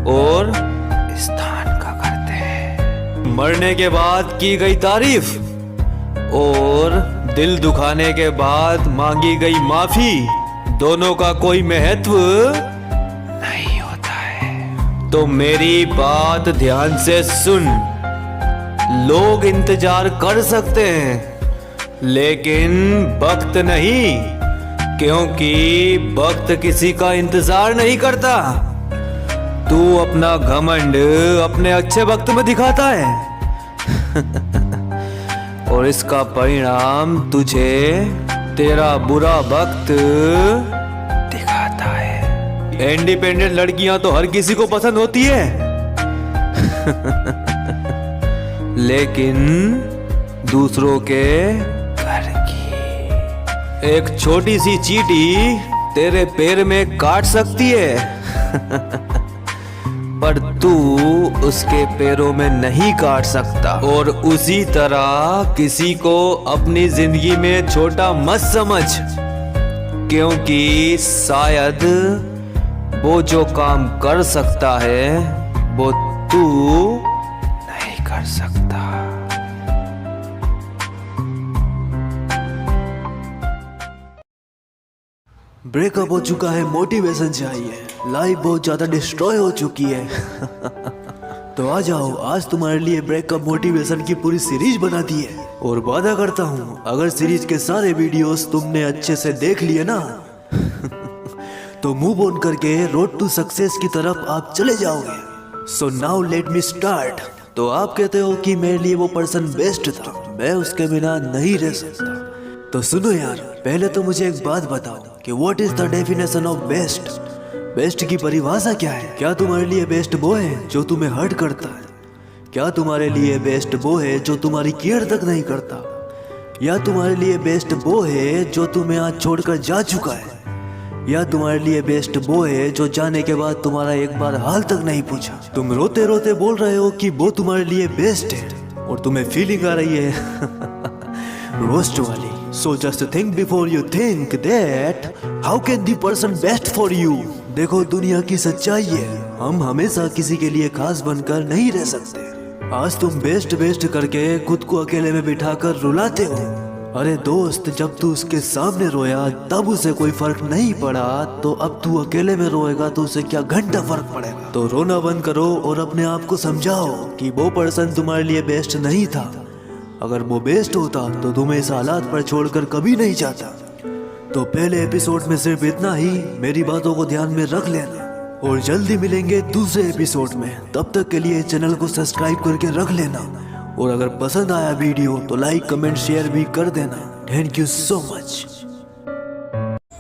और स्थान का करते हैं। मरने के बाद की गई तारीफ और दिल दुखाने के बाद मांगी गई माफी, दोनों का कोई महत्व नहीं होता है। तो मेरी बात ध्यान से सुन। लोग इंतजार कर सकते हैं लेकिन वक्त नहीं, क्योंकि वक्त किसी का इंतजार नहीं करता। तू अपना घमंड अपने अच्छे वक्त में दिखाता है और इसका परिणाम तुझे तेरा बुरा वक्त दिखाता है। इंडिपेंडेंट लड़कियां तो हर किसी को पसंद होती है लेकिन दूसरों के घर की एक छोटी सी चींटी तेरे पैर में काट सकती है पर तू उसके पैरों में नहीं काट सकता। और उसी तरह किसी को अपनी जिंदगी में छोटा मत समझ, क्योंकि शायद वो जो काम कर सकता है वो तू नहीं कर सकता। ब्रेकअप हो चुका है, मोटिवेशन चाहिए, लाइफ बहुत ज्यादा डिस्ट्रॉय हो चुकी है तो आ जाओ, आज तुम्हारे लिए ब्रेकअप मोटिवेशन की पूरी सीरीज बना दी है। और वादा करता हूँ अगर सीरीज के सारे वीडियोस तुमने अच्छे से देख लिए ना तो मूव ऑन करके रोड टू सक्सेस की तरफ आप चले जाओगे। So now let me start. तो आप कहते हो कि मेरे लिए वो पर्सन बेस्ट था, मैं उसके बिना नहीं रह सकता। तो सुनो यार, पहले तो मुझे एक बात बताओ कि what is the definition of best. Best की परिभाषा क्या है? क्या तुम्हारे लिए बेस्ट वो है जो तुम्हें हर्ट करता है? क्या तुम्हारे लिए बेस्ट वो है जो तुम्हारी केयर तक नहीं करता? या तुम्हारे लिए बेस्ट वो है जो तुम्हें आज छोड़कर जा चुका है? या तुम्हारे लिए बेस्ट वो है जो जाने के बाद तुम्हारा एक बार हाल तक नहीं पूछा? तुम रोते रोते बोल रहे हो कि वो तुम्हारे लिए बेस्ट है और तुम्हें फीलिंग आ रही है रोस्ट वाली। So just think before you think that how can the person best for you? देखो दुनिया की सच्चाई है, हम हमेशा किसी के लिए खास बनकर नहीं रह सकते। आज तुम बेस्ट करके खुद को अकेले में बिठाकर रुलाते हो। अरे दोस्त, जब तू उसके सामने रोया तब उसे कोई फर्क नहीं पड़ा, तो अब तू अकेले में रोएगा तो उसे क्या घंटा फर्क पड़ेगा। तो रोना बंद करो और अपने आप को समझाओ कि वो पर्सन तुम्हारे लिए बेस्ट नहीं था। अगर वो बेस्ट होता तो तुम्हें इस हालात पर छोड़कर कभी नहीं जाता। तो पहले एपिसोड में सिर्फ इतना ही, मेरी बातों को ध्यान में रख लेना और जल्दी मिलेंगे दूसरे एपिसोड में। तब तक के लिए चैनल को सब्सक्राइब करके रख लेना और अगर पसंद आया वीडियो तो लाइक कमेंट शेयर भी कर देना। Thank you so much.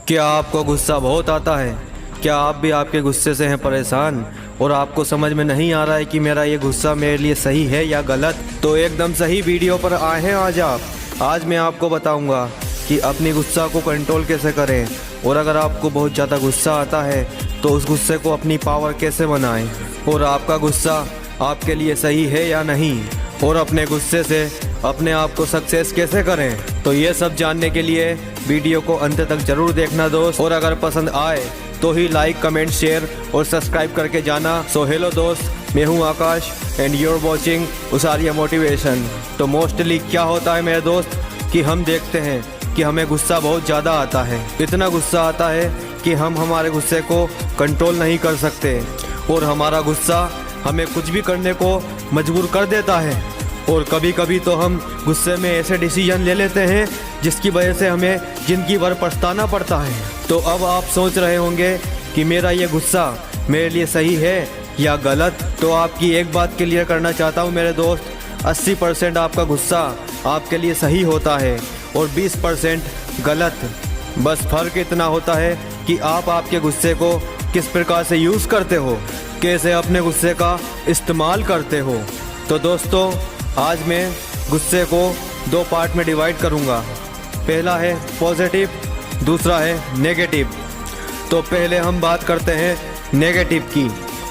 क्या आपको गुस्सा बहुत आता है? क्या आप भी आपके गुस्से से हैं परेशान और आपको समझ में नहीं आ रहा है कि मेरा ये गुस्सा मेरे लिए सही है या गलत? तो एकदम सही वीडियो पर आए हैं आज आप। आज मैं आपको बताऊंगा कि अपनी गुस्सा को कंट्रोल कैसे करें, और अगर आपको बहुत ज़्यादा गुस्सा आता है तो उस गुस्से को अपनी पावर कैसे बनाएं, और आपका गुस्सा आपके लिए सही है या नहीं, और अपने गुस्से से अपने आप को सक्सेस कैसे करें। तो ये सब जानने के लिए वीडियो को अंत तक जरूर देखना दोस्त, और अगर पसंद आए तो ही लाइक कमेंट शेयर और सब्सक्राइब करके जाना। सो हेलो दोस्त, मैं हूं Akash and you are watching उसारिया मोटिवेशन। तो मोस्टली क्या होता है मेरे दोस्त कि हम देखते हैं कि हमें गुस्सा बहुत ज़्यादा आता है। इतना गुस्सा आता है कि हम हमारे गुस्से को कंट्रोल नहीं कर सकते, और हमारा गुस्सा हमें कुछ भी करने को मजबूर कर देता है। और कभी कभी तो हम गुस्से में ऐसे डिसीजन ले लेते हैं जिसकी वजह से हमें जिंदगी भर पछताना पड़ता है। तो अब आप सोच रहे होंगे कि मेरा ये गुस्सा मेरे लिए सही है या गलत। तो आपकी एक बात क्लियर करना चाहता हूँ मेरे दोस्त, 80% आपका गुस्सा आपके लिए सही होता है और 20% गलत। बस फर्क इतना होता है कि आप आपके गुस्से को किस प्रकार से यूज़ करते हो, कैसे अपने गुस्से का इस्तेमाल करते हो। तो दोस्तों, आज मैं गुस्से को 2 पार्ट में डिवाइड करूँगा। पहला है पॉजिटिव, दूसरा है नेगेटिव। तो पहले हम बात करते हैं नेगेटिव की।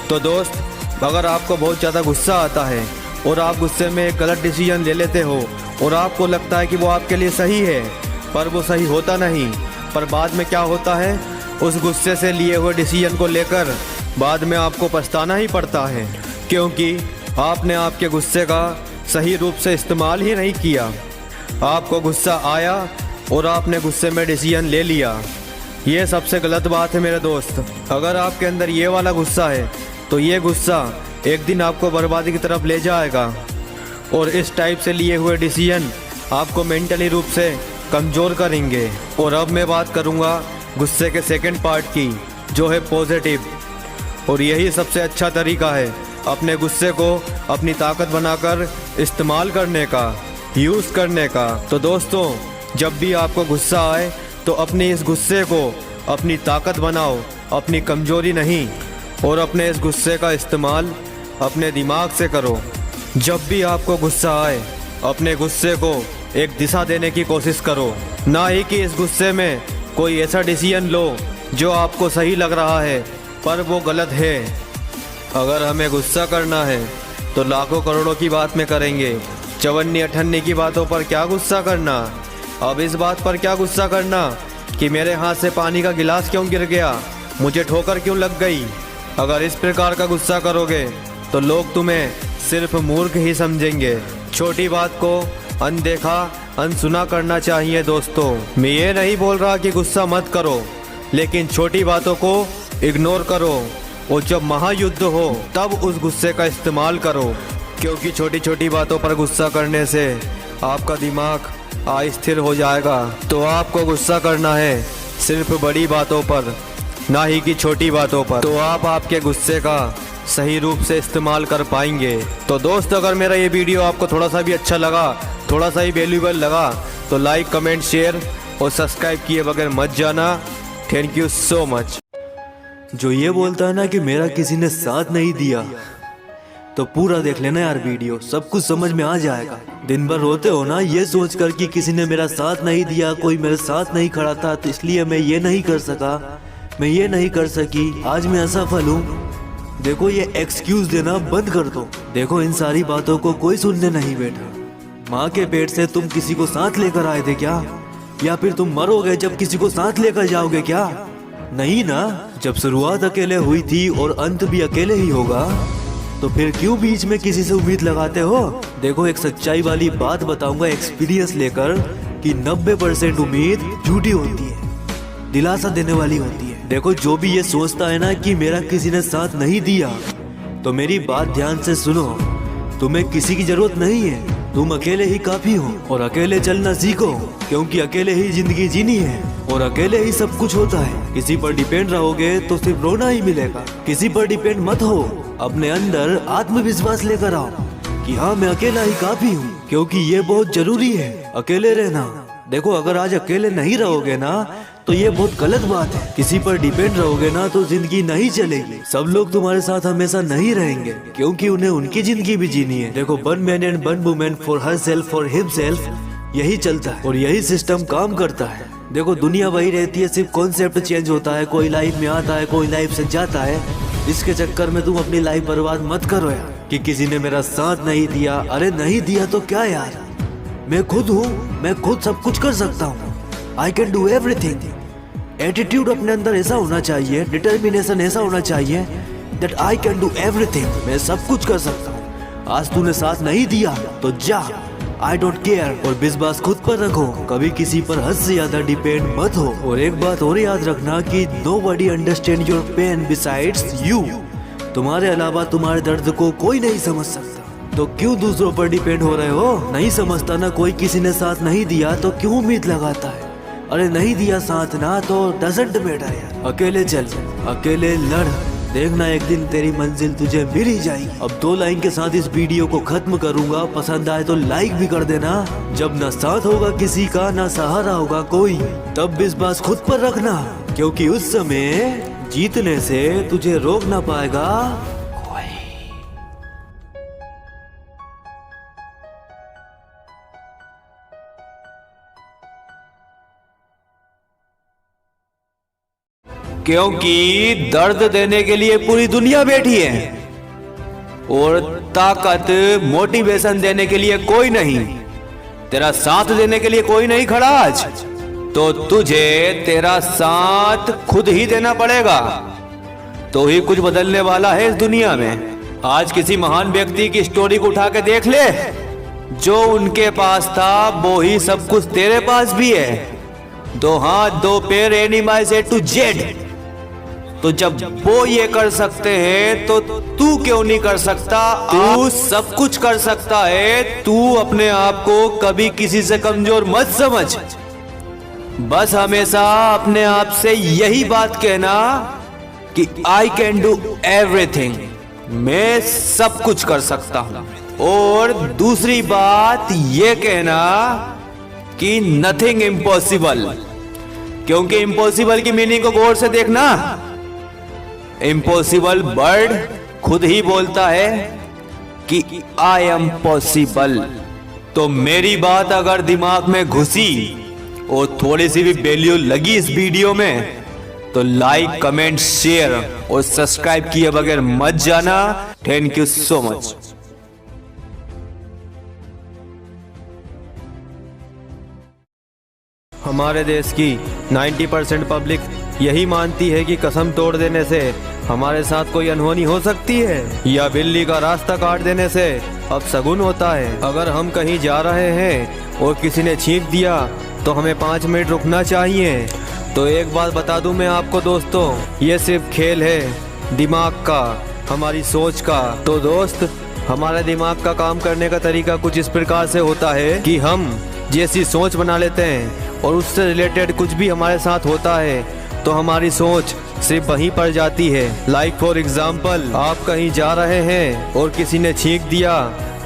तो दोस्त, अगर आपको बहुत ज़्यादा गुस्सा आता है और आप गुस्से में एक गलत डिसीजन ले लेते हो और आपको लगता है कि वो आपके लिए सही है, पर वो सही होता नहीं, पर बाद में क्या होता है, उस गुस्से से लिए हुए डिसीजन को लेकर बाद में आपको पछताना ही पड़ता है, क्योंकि आपने आपके गुस्से का सही रूप से इस्तेमाल ही नहीं किया। आपको गुस्सा आया और आपने गुस्से में डिसीजन ले लिया। ये सबसे गलत बात है मेरे दोस्त। अगर आपके अंदर ये वाला गुस्सा है तो ये गुस्सा एक दिन आपको बर्बादी की तरफ ले जाएगा। और इस टाइप से लिए हुए डिसीजन आपको मेंटली रूप से कमज़ोर करेंगे। और अब मैं बात करूँगा गुस्से के सेकंड पार्ट की, जो है पॉजिटिव। और यही सबसे अच्छा तरीका है अपने गुस्से को अपनी ताकत बनाकर इस्तेमाल करने का, यूज़ करने का। तो दोस्तों, जब भी आपको गुस्सा आए तो अपने इस गुस्से को अपनी ताकत बनाओ, अपनी कमज़ोरी नहीं। और अपने इस गुस्से का इस्तेमाल अपने दिमाग से करो। जब भी आपको गुस्सा आए अपने गुस्से को एक दिशा देने की कोशिश करो, ना ही कि इस गुस्से में कोई ऐसा डिसीजन लो जो आपको सही लग रहा है पर वो गलत है। अगर हमें गुस्सा करना है तो लाखों करोड़ों की बात में करेंगे, चवन्नी अठन्नी की बातों पर क्या गुस्सा करना। अब इस बात पर क्या गुस्सा करना कि मेरे हाथ से पानी का गिलास क्यों गिर गया, मुझे ठोकर क्यों लग गई। अगर इस प्रकार का गुस्सा करोगे तो लोग तुम्हें सिर्फ मूर्ख ही समझेंगे। छोटी बात को अनदेखा अनसुना करना चाहिए दोस्तों। मैं ये नहीं बोल रहा कि गुस्सा मत करो, लेकिन छोटी बातों को इग्नोर करो। और जब महायुद्ध हो तब उस गुस्से का इस्तेमाल करो, क्योंकि छोटी छोटी बातों पर गुस्सा करने से आपका दिमाग अस्थिर हो जाएगा। तो आपको गुस्सा करना है सिर्फ बड़ी बातों पर, ना ही कि छोटी बातों पर। तो आप आपके गुस्से का सही रूप से इस्तेमाल कर पाएंगे। तो दोस्त, अगर मेरा ये वीडियो आपको थोड़ा सा भी अच्छा लगा, थोड़ा सा ही वैल्यूएबल लगा, तो लाइक, कमेंट, शेयर और सब्सक्राइब किए बगैर मत जाना। Thank you so much. जो ये बोलता है ना कि मेरा किसी ने साथ नहीं दिया, तो पूरा देख लेना यार वीडियो, सब कुछ समझ में आ जाएगा। दिन भर रोते हो ना ये सोचकर कि किसी ने मेरा साथ नहीं दिया, कोई मेरे साथ नहीं खड़ा था, तो इसलिए मैं ये नहीं कर सका, मैं ये नहीं कर सकी, आज मैं असफल हूँ। देखो, ये एक्सक्यूज देना बंद कर दो। देखो, इन सारी बातों को कोई सुनने नहीं बैठा। माँ के पेट से तुम किसी को साथ लेकर आए थे क्या? या फिर तुम मरोगे जब किसी को साथ लेकर जाओगे क्या? नहीं ना। जब शुरुआत अकेले हुई थी और अंत भी अकेले ही होगा, तो फिर क्यों बीच में किसी से उम्मीद लगाते हो? देखो, एक सच्चाई वाली बात बताऊंगा एक्सपीरियंस लेकर कि 90% उम्मीद झूठी होती है, दिलासा देने वाली होती है। देखो, जो भी ये सोचता है ना कि मेरा किसी ने साथ नहीं दिया, तो मेरी बात ध्यान से सुनो। तुम्हें किसी की जरूरत नहीं है, तुम अकेले ही काफी हो। और अकेले चलना सीखो, क्योंकि अकेले ही जिंदगी जीनी है और अकेले ही सब कुछ होता है। किसी पर डिपेंड रहोगे तो सिर्फ रोना ही मिलेगा। किसी पर डिपेंड मत हो, अपने अंदर आत्मविश्वास लेकर आओ कि हाँ, मैं अकेला ही काफी हूँ, क्योंकि ये बहुत जरूरी है अकेले रहना। देखो, अगर आज अकेले नहीं रहोगे ना तो ये बहुत गलत बात है। किसी पर डिपेंड रहोगे ना तो जिंदगी नहीं चलेगी। सब लोग तुम्हारे साथ हमेशा नहीं रहेंगे, क्योंकि उन्हें उनकी जिंदगी भी जीनी है। देखो, one man and one women for her self for himself, यही चलता है और यही सिस्टम काम करता है। देखो, दुनिया वही रहती है, सिर्फ कॉन्सेप्ट चेंज होता है। कोई लाइफ में आता है, कोई लाइफ से जाता है। इसके चक्कर में तुम अपनी लाइफ बर्बाद मत करो यार, कि किसी ने मेरा साथ नहीं दिया। अरे नहीं दिया तो क्या यार, मैं खुद हूँ, मैं खुद सब कुछ कर सकता हूँ। I can do everything. Attitude अपने अंदर ऐसा होना चाहिए, डिटर्मिनेशन ऐसा होना चाहिए that I can do everything. मैं सब कुछ कर सकता हूँ। आज तूने साथ नहीं दिया तो जा, आई डोंट केयर। और विश्वास खुद पर रखो, कभी किसी पर हद से ज्यादा डिपेंड मत हो। और एक बात और याद रखना कि nobody understand your pain besides you। तुम्हारे अलावा तुम्हारे दर्द को कोई नहीं समझ सकता, तो क्यों दूसरों पर डिपेंड हो रहे हो? नहीं समझता ना, कोई किसी ने साथ नहीं दिया तो क्यों उम्मीद लगाता है? अरे नहीं दिया साथ ना तो डजंट मैटर यार। अकेले चल, अकेले लड़, देखना एक दिन तेरी मंजिल तुझे मिल ही जाएगी। अब 2 लाइन के साथ इस वीडियो को खत्म करूंगा, पसंद आए तो लाइक भी कर देना। जब ना साथ होगा किसी का, ना सहारा होगा कोई, तब विश्वास खुद पर रखना, क्योंकि उस समय जीतने से तुझे रोक ना पाएगा कोई। क्योंकि दर्द देने के लिए पूरी दुनिया बैठी है और ताकत मोटिवेशन देने के लिए कोई नहीं। तेरा साथ देने के लिए कोई नहीं खड़ा आज, तो तुझे तेरा साथ खुद ही देना पड़ेगा, तो ही कुछ बदलने वाला है इस दुनिया में। आज किसी महान व्यक्ति की स्टोरी को उठा के देख ले, जो उनके पास था वो ही सब कुछ तेरे पास भी है। 2 हाथ 2 पैर, एनिमल से टू जेड। तो जब वो ये कर सकते हैं तो तू क्यों नहीं कर सकता? तू सब कुछ कर सकता है। तू अपने आप को कभी किसी से कमजोर मत समझ। बस हमेशा अपने आप से यही बात कहना कि आई कैन डू एवरीथिंग, मैं सब कुछ कर सकता हूं। और दूसरी बात ये कहना कि नथिंग इम्पॉसिबल, क्योंकि इम्पॉसिबल की मीनिंग को गौर से देखना। इम्पॉसिबल वर्ड खुद ही बोलता है कि आई एम पॉसिबल। तो मेरी बात अगर दिमाग में घुसी और थोड़ी सी भी वैल्यू लगी इस वीडियो में तो लाइक, कमेंट, शेयर और सब्सक्राइब किए बगैर मत जाना। Thank you so much. हमारे देश की 90% पब्लिक यही मानती है कि कसम तोड़ देने से हमारे साथ कोई अनहोनी हो सकती है, या बिल्ली का रास्ता काट देने से अपशगुन होता है। अगर हम कहीं जा रहे हैं और किसी ने छींक दिया तो हमें 5 मिनट रुकना चाहिए। तो एक बात बता दूं मैं आपको दोस्तों, ये सिर्फ खेल है दिमाग का, हमारी सोच का। तो दोस्त, हमारे दिमाग का काम करने का तरीका कुछ इस प्रकार से होता है कि हम जैसी सोच बना लेते हैं और उससे रिलेटेड कुछ भी हमारे साथ होता है तो हमारी सोच सिर्फ वहीं पर जाती है। लाइक फॉर एग्जाम्पल, आप कहीं जा रहे हैं और किसी ने छींक दिया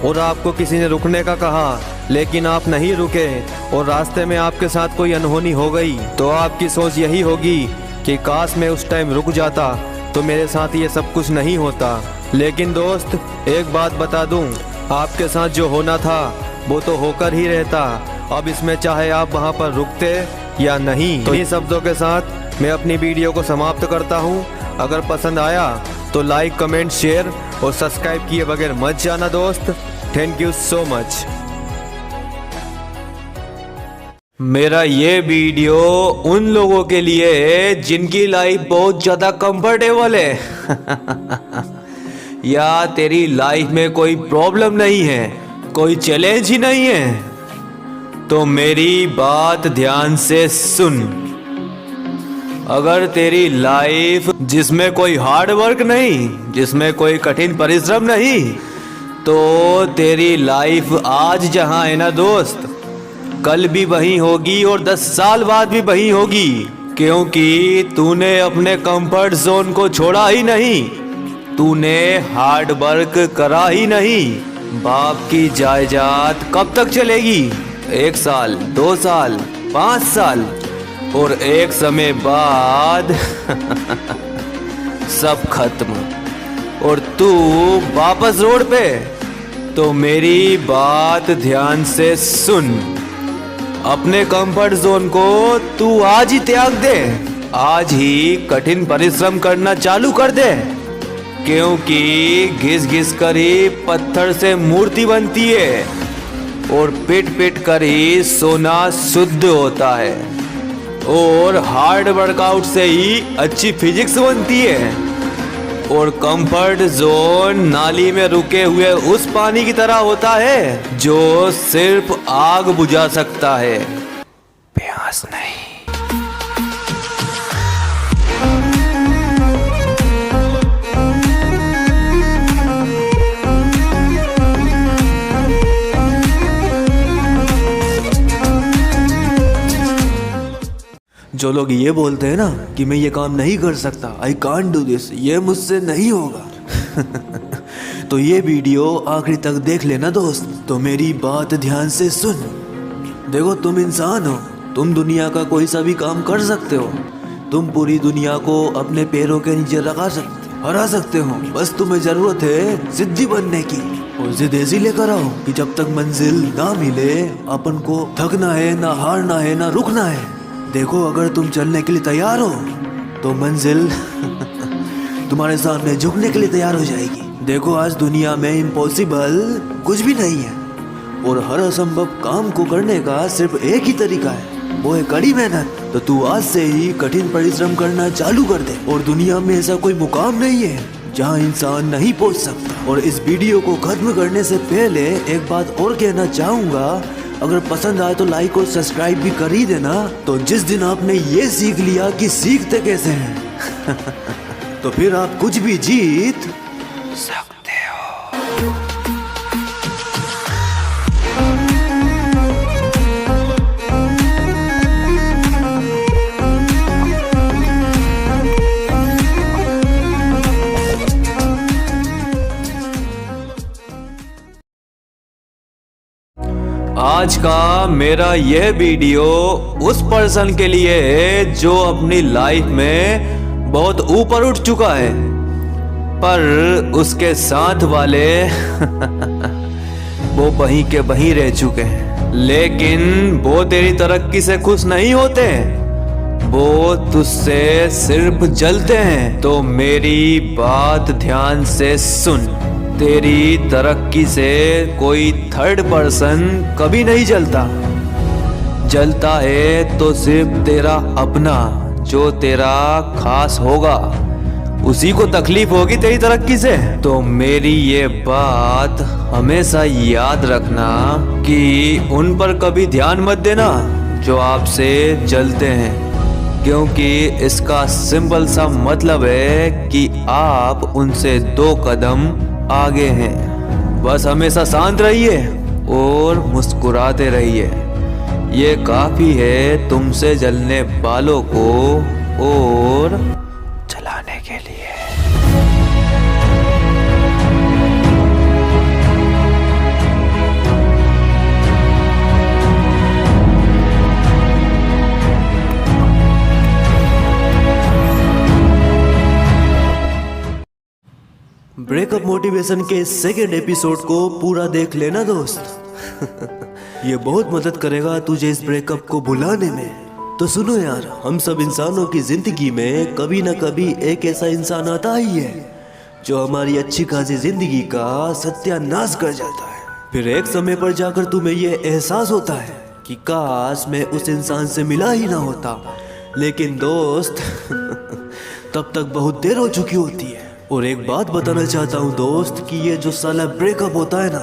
और आपको किसी ने रुकने का कहा, लेकिन आप नहीं रुके और रास्ते में आपके साथ कोई अनहोनी हो गई, तो आपकी सोच यही होगी कि काश मैं उस टाइम रुक जाता तो मेरे साथ ये सब कुछ नहीं होता। लेकिन दोस्त, एक बात बता दूं, आपके साथ जो होना था वो तो होकर ही रहता। अब इसमें चाहे आप वहां पर रुकते या नहीं। तो इन शब्दों के साथ मैं अपनी वीडियो को समाप्त करता हूं। अगर पसंद आया तो लाइक, कमेंट, शेयर और सब्सक्राइब किए बगैर मत जाना दोस्त। Thank you so much. मेरा ये वीडियो उन लोगों के लिए है जिनकी लाइफ बहुत ज्यादा कंफर्टेबल है या तेरी लाइफ में कोई प्रॉब्लम नहीं है, कोई चैलेंज ही नहीं है, तो मेरी बात ध्यान से सुन। अगर तेरी लाइफ जिसमें कोई हार्ड वर्क नहीं, जिसमें कोई कठिन परिश्रम नहीं, तो तेरी लाइफ आज जहां है ना दोस्त, कल भी वहीं होगी और 10 साल बाद भी वहीं होगी, क्योंकि तूने अपने कंफर्ट जोन को छोड़ा ही नहीं, तूने हार्ड वर्क करा ही नहीं। बाप की जायदाद कब तक चलेगी? 1 साल, 2 साल, 5 साल, और एक समय बाद सब खत्म और तू वापस रोड पे। तो मेरी बात ध्यान से सुन, अपने कंफर्ट जोन को तू आज ही त्याग दे, आज ही कठिन परिश्रम करना चालू कर दे, क्योंकि घिस घिस कर ही पत्थर से मूर्ति बनती है और पिट पिट कर ही सोना शुद्ध होता है, और हार्ड वर्कआउट से ही अच्छी फिजिक्स बनती है, और कंफर्ट जोन नाली में रुके हुए उस पानी की तरह होता है जो सिर्फ आग बुझा सकता है, प्यास नहीं। जो लोग ये बोलते हैं ना कि मैं ये काम नहीं कर सकता, आई कांट डू दिस, ये मुझसे नहीं होगा तो ये वीडियो आखिरी तक देख लेना दोस्त। तो मेरी बात ध्यान से सुन। देखो, तुम इंसान हो, तुम दुनिया का कोई सा भी काम कर सकते हो, तुम पूरी दुनिया को अपने पैरों के नीचे हरा सकते हो। बस तुम्हें जरूरत है जिद्दी बनने की, और जिद ऐसी लेकर आओ कि जब तक मंजिल ना मिले अपन को थकना है, ना हारना है, ना रुकना है। देखो, अगर तुम चलने के लिए तैयार हो तो मंजिल तुम्हारे सामने झुकने के लिए तैयार हो जाएगी। देखो, आज दुनिया में इम्पॉसिबल कुछ भी नहीं है, और हर असंभव काम को करने का सिर्फ एक ही तरीका है, वो है कड़ी मेहनत। तो तू आज से ही कठिन परिश्रम करना चालू कर दे, और दुनिया में ऐसा कोई मुकाम नहीं है जहाँ इंसान नहीं पहुँच सकता। और इस वीडियो को खत्म करने से पहले एक बात और कहना चाहूँगा, अगर पसंद आए तो लाइक और सब्सक्राइब भी कर ही देना। तो जिस दिन आपने ये सीख लिया कि सीखते कैसे हैं तो फिर आप कुछ भी जीत सकते हो। आज का मेरा यह वीडियो उस पर्सन के लिए है जो अपनी लाइफ में बहुत ऊपर उठ चुका है, पर उसके साथ वाले वो वहीं के वहीं रह चुके हैं। लेकिन वो तेरी तरक्की से खुश नहीं होते, वो तुझसे सिर्फ जलते हैं। तो मेरी बात ध्यान से सुन, तेरी तरक्की से कोई थर्ड पर्सन कभी नहीं जलता। जलता है तो सिर्फ तेरा अपना, जो तेरा खास होगा, उसी को तकलीफ होगी तेरी तरक्की से। तो मेरी ये बात हमेशा याद रखना कि उन पर कभी ध्यान मत देना जो आपसे जलते हैं, क्योंकि इसका सिंपल सा मतलब है कि आप उनसे 2 कदम आगे हैं। बस हमेशा शांत रहिए और मुस्कुराते रहिए, ये काफी है तुमसे जलने वालों को और जलाने के लिए। ब्रेकअप मोटिवेशन के सेकेंड एपिसोड को पूरा देख लेना दोस्त। ये बहुत मदद करेगा तुझे इस ब्रेकअप को भुलाने में। तो सुनो यार, हम सब इंसानों की जिंदगी में कभी ना कभी एक ऐसा इंसान आता ही है जो हमारी अच्छी खासी जिंदगी का सत्यानाश कर जाता है। फिर एक समय पर जाकर तुम्हें ये एहसास होता है कि काश मैं उस इंसान से मिला ही ना होता। लेकिन दोस्त तब तक बहुत देर हो चुकी होती है। और एक बात बताना चाहता हूँ दोस्त कि ये जो साला ब्रेकअप होता है ना,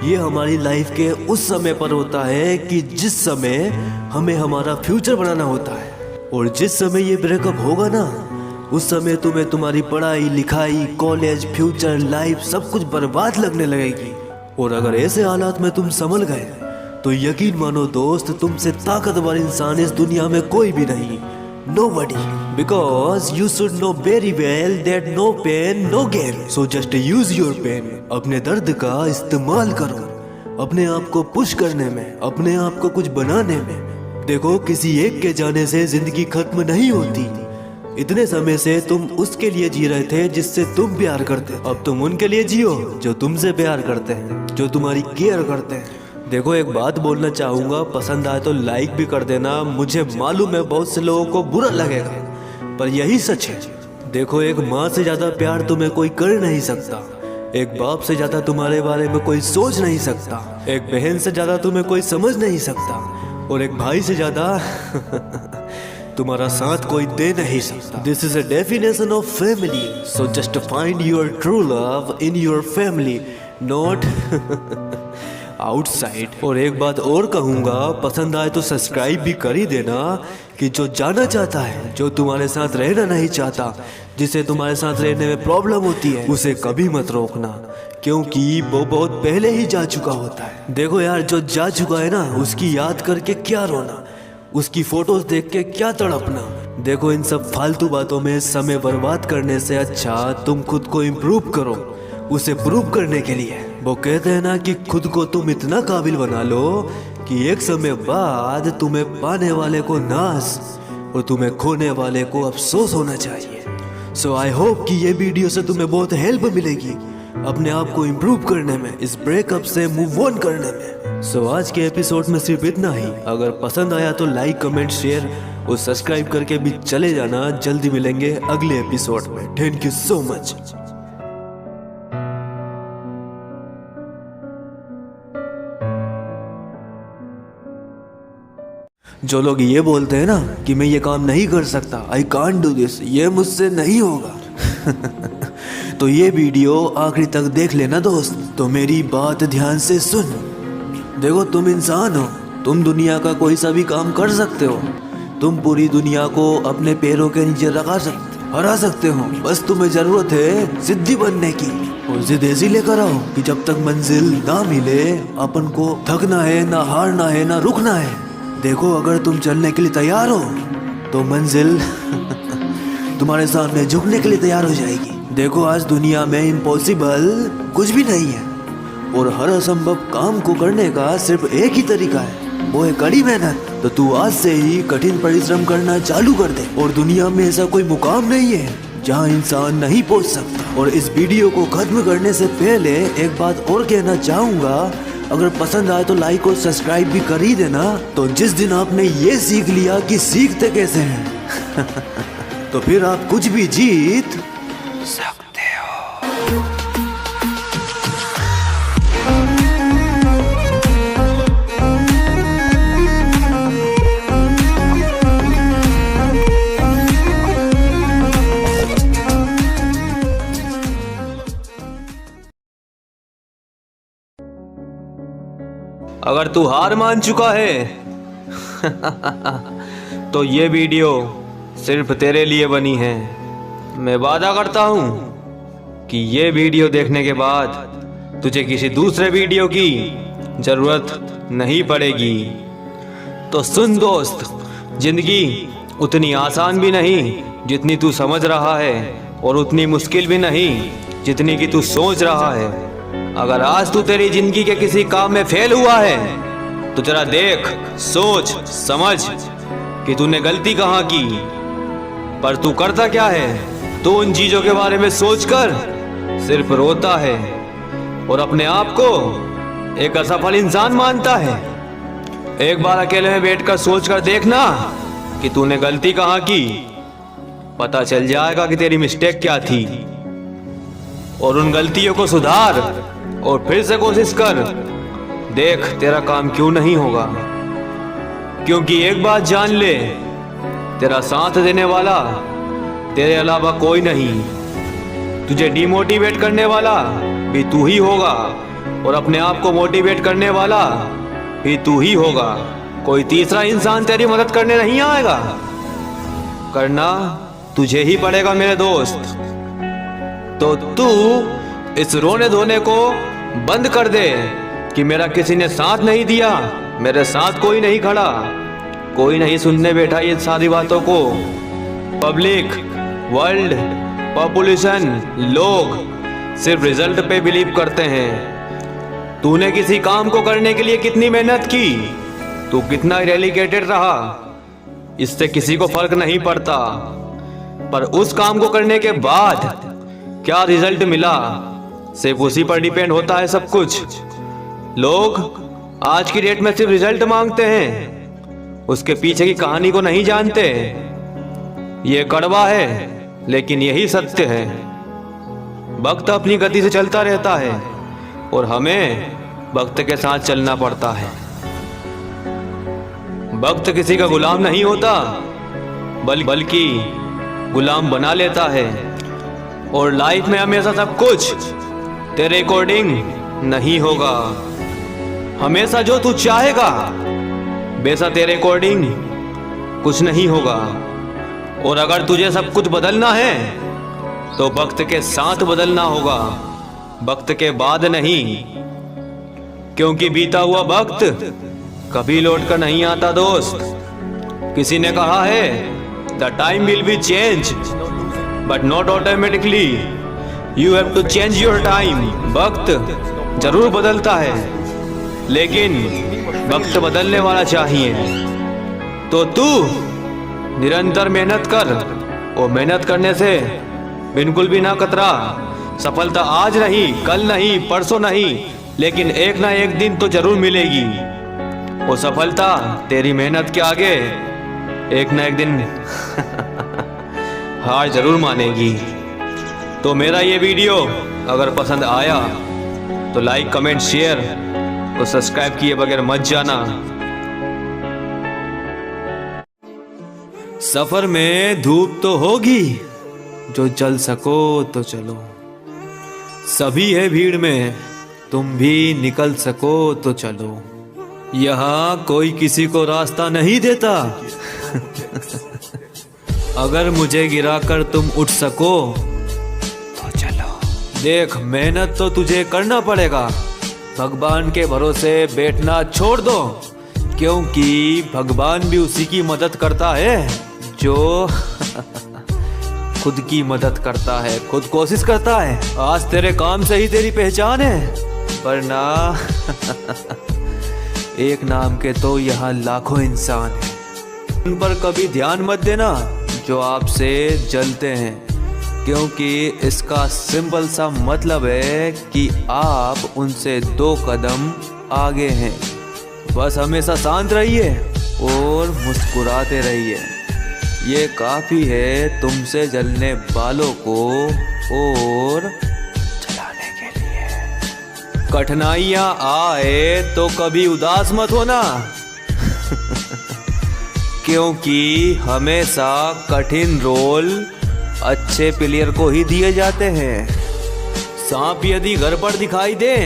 ये हमारी लाइफ के उस समय पर होता है कि जिस समय हमें हमारा फ्यूचर बनाना होता है। और जिस समय ये ब्रेकअप होगा ना, उस समय तुम्हें तुम्हारी पढ़ाई लिखाई, कॉलेज, फ्यूचर, लाइफ सब कुछ बर्बाद लगने लगेगी। और अगर ऐसे हालात में तुम संभल गए तो यकीन मानो दोस्त, तुमसे ताकतवर इंसान इस दुनिया में कोई भी नहीं। Nobody, because you should know very well that no pain, no gain. So just use your pain. अपने दर्द का इस्तेमाल करो, अपने आप को पुश करने में, अपने आप को कुछ बनाने में। देखो, किसी एक के जाने से जिंदगी खत्म नहीं होती। इतने समय से तुम उसके लिए जी रहे थे जिससे तुम प्यार करते, अब तुम उनके लिए जियो जो तुमसे प्यार करते हैं, जो तुम्हारी केयर करते हैं। देखो, एक बात बोलना चाहूँगा, पसंद आए तो लाइक भी कर देना। मुझे मालूम है बहुत से लोगों को बुरा लगेगा, पर यही सच है। देखो, एक माँ से ज़्यादा प्यार तुम्हें कोई कर नहीं सकता, एक बाप से ज़्यादा तुम्हारे बारे में कोई सोच नहीं सकता, एक बहन से ज़्यादा तुम्हें कोई समझ नहीं सकता, और एक भाई से ज़्यादा तुम्हारा साथ कोई दे नहीं सकता। This is a definition of family. So just find your true love in your family, not outside. और एक बात और कहूँगा, पसंद आए तो सब्सक्राइब भी कर ही देना कि जो जाना चाहता है, जो तुम्हारे साथ रहना नहीं चाहता, जिसे तुम्हारे साथ रहने में प्रॉब्लम होती है, उसे कभी मत रोकना, क्योंकि वो बहुत पहले ही जा चुका होता है। देखो यार, जो जा चुका है ना, उसकी याद करके क्या रोना, उसकी फोटोज देख के क्या तड़पना। देखो, इन सब फालतू बातों में समय बर्बाद करने से अच्छा तुम खुद को इम्प्रूव करो, उसे प्रूव करने के लिए। वो कहते हैं ना कि खुद को तुम इतना काबिल बना लो कि एक समय बाद तुम्हें पाने वाले को नाज और तुम्हें खोने वाले को अफसोस होना चाहिए। सो आई होप कि ये वीडियो से तुम्हें बहुत हेल्प मिलेगी अपने आप को इम्प्रूव करने में, इस ब्रेकअप से मूव ऑन करने में। सो आज के एपिसोड में सिर्फ इतना ही। अगर पसंद आया तो लाइक, कमेंट, शेयर और सब्सक्राइब करके भी चले जाना। जल्दी मिलेंगे अगले एपिसोड में। Thank you so much. जो लोग ये बोलते हैं ना कि मैं ये काम नहीं कर सकता, आई कांट डू दिस, ये मुझसे नहीं होगा तो ये वीडियो आखिरी तक देख लेना दोस्त। तो मेरी बात ध्यान से सुन। देखो, तुम इंसान हो, तुम दुनिया का कोई सा भी काम कर सकते हो, तुम पूरी दुनिया को अपने पैरों के नीचे रखा सकते हो, हरा सकते हो। बस तुम्हें जरूरत है सिद्धि बनने की, और जिद ऐसी लेकर आओ कि जब तक मंजिल ना मिले अपन को थकना है, ना हारना है, ना रुकना है। देखो, अगर तुम चलने के लिए तैयार हो तो मंजिल तुम्हारे सामने झुकने के लिए तैयार हो जाएगी। देखो, आज दुनिया में इम्पॉसिबल कुछ भी नहीं है, और हर असंभव काम को करने का सिर्फ एक ही तरीका है, वो है कड़ी मेहनत। तो तू आज से ही कठिन परिश्रम करना चालू कर दे, और दुनिया में ऐसा कोई मुकाम नहीं है जहाँ इंसान नहीं पहुँच सकता। और इस वीडियो को खत्म करने से पहले एक बात और कहना चाहूँगा, अगर पसंद आए तो लाइक और सब्सक्राइब भी कर ही देना। तो जिस दिन आपने ये सीख लिया कि सीखते कैसे हैं तो फिर आप कुछ भी जीत सकते हो। अगर तू हार मान चुका है तो ये वीडियो सिर्फ तेरे लिए बनी है। मैं वादा करता हूँ कि ये वीडियो देखने के बाद तुझे किसी दूसरे वीडियो की ज़रूरत नहीं पड़ेगी। तो सुन दोस्त, जिंदगी उतनी आसान भी नहीं जितनी तू समझ रहा है, और उतनी मुश्किल भी नहीं जितनी कि तू सोच रहा है। अगर आज तू तेरी जिंदगी के किसी काम में फेल हुआ है तो जरा देख, सोच समझ कि तूने गलती कहाँ की। पर तू करता क्या है? तू उन चीजों के बारे में सोचकर सिर्फ रोता है और अपने आप को एक असफल इंसान मानता है। एक बार अकेले में बैठकर सोचकर देखना कि तूने गलती कहाँ की। पता चल जाएगा कि तेरी मिस्टेक क्या थी, और उन गलतियों को सुधार और फिर से कोशिश कर। देख, तेरा काम क्यों नहीं होगा। क्योंकि एक बात जान ले, तेरा साथ देने वाला तेरे अलावा कोई नहीं। तुझे डिमोटिवेट करने वाला भी तू ही होगा, और अपने आप को मोटिवेट करने वाला भी तू ही होगा। कोई तीसरा इंसान तेरी मदद करने नहीं आएगा। करना तुझे ही पड़ेगा मेरे दोस्त। तो तू इस रोने धोने को बंद कर दे कि मेरा किसी ने साथ नहीं दिया, मेरे साथ कोई नहीं खड़ा, कोई नहीं सुनने बैठा ये सारी बातों को। पब्लिक, वर्ल्ड, पॉपुलेशन, लोग सिर्फ रिजल्ट पे बिलीव करते हैं। तूने किसी काम को करने के लिए कितनी मेहनत की, तू कितना डेडिकेटेड रहा, इससे किसी को फर्क नहीं पड़ता। पर उस काम को करने के बाद क्या रिजल्ट मिला, सिर्फ उसी पर डिपेंड होता है सब कुछ। लोग आज की डेट में सिर्फ रिजल्ट मांगते हैं, उसके पीछे की कहानी को नहीं जानते। ये कड़वा है लेकिन यही सत्य है। वक्त अपनी गति से चलता रहता है और हमें वक्त के साथ चलना पड़ता है। वक्त किसी का गुलाम नहीं होता, बल्कि गुलाम बना लेता है। और लाइफ में हमेशा सब कुछ तेरे अकॉर्डिंग नहीं होगा। हमेशा जो तू चाहेगा वैसा तेरे अकॉर्डिंग कुछ नहीं होगा। और अगर तुझे सब कुछ बदलना है तो वक्त के साथ बदलना होगा, वक्त के बाद नहीं। क्योंकि बीता हुआ वक्त कभी लौट कर नहीं आता दोस्त। किसी ने कहा है the time will be change but not automatically, you have to change your time. वक्त जरूर बदलता है लेकिन वक्त बदलने वाला चाहिए। तो तू निरंतर मेहनत कर, और मेहनत करने से बिल्कुल भी ना कतरा। सफलता आज नहीं, कल नहीं, परसों नहीं, लेकिन एक ना एक दिन तो जरूर मिलेगी। वो सफलता तेरी मेहनत के आगे एक ना एक दिन हार जरूर मानेगी। तो मेरा ये वीडियो अगर पसंद आया तो लाइक, कमेंट, शेयर और सब्सक्राइब किए बगैर मत जाना। सफर में धूप तो होगी, जो चल सको तो चलो। सभी है भीड़ में, तुम भी निकल सको तो चलो। यहाँ कोई किसी को रास्ता नहीं देता अगर मुझे गिराकर तुम उठ सको तो चलो। देख, मेहनत तो तुझे करना पड़ेगा। भगवान के भरोसे बैठना छोड़ दो, क्योंकि भगवान भी उसी की मदद करता है जो खुद की मदद करता है, खुद कोशिश करता है। आज तेरे काम से ही तेरी पहचान है, वरना एक नाम के तो यहाँ लाखों इंसान हैं। उन पर कभी ध्यान मत देना जो आपसे जलते हैं, क्योंकि इसका सिंपल सा मतलब है कि आप उनसे 2 कदम आगे हैं। बस हमेशा शांत रहिए और मुस्कुराते रहिए। ये काफ़ी है तुमसे जलने वालों को और जलाने के लिए। कठिनाइयाँ आए तो कभी उदास मत होना क्योंकि हमेशा कठिन रोल अच्छे प्लेयर को ही दिए जाते हैं। सांप यदि घर पर दिखाई दे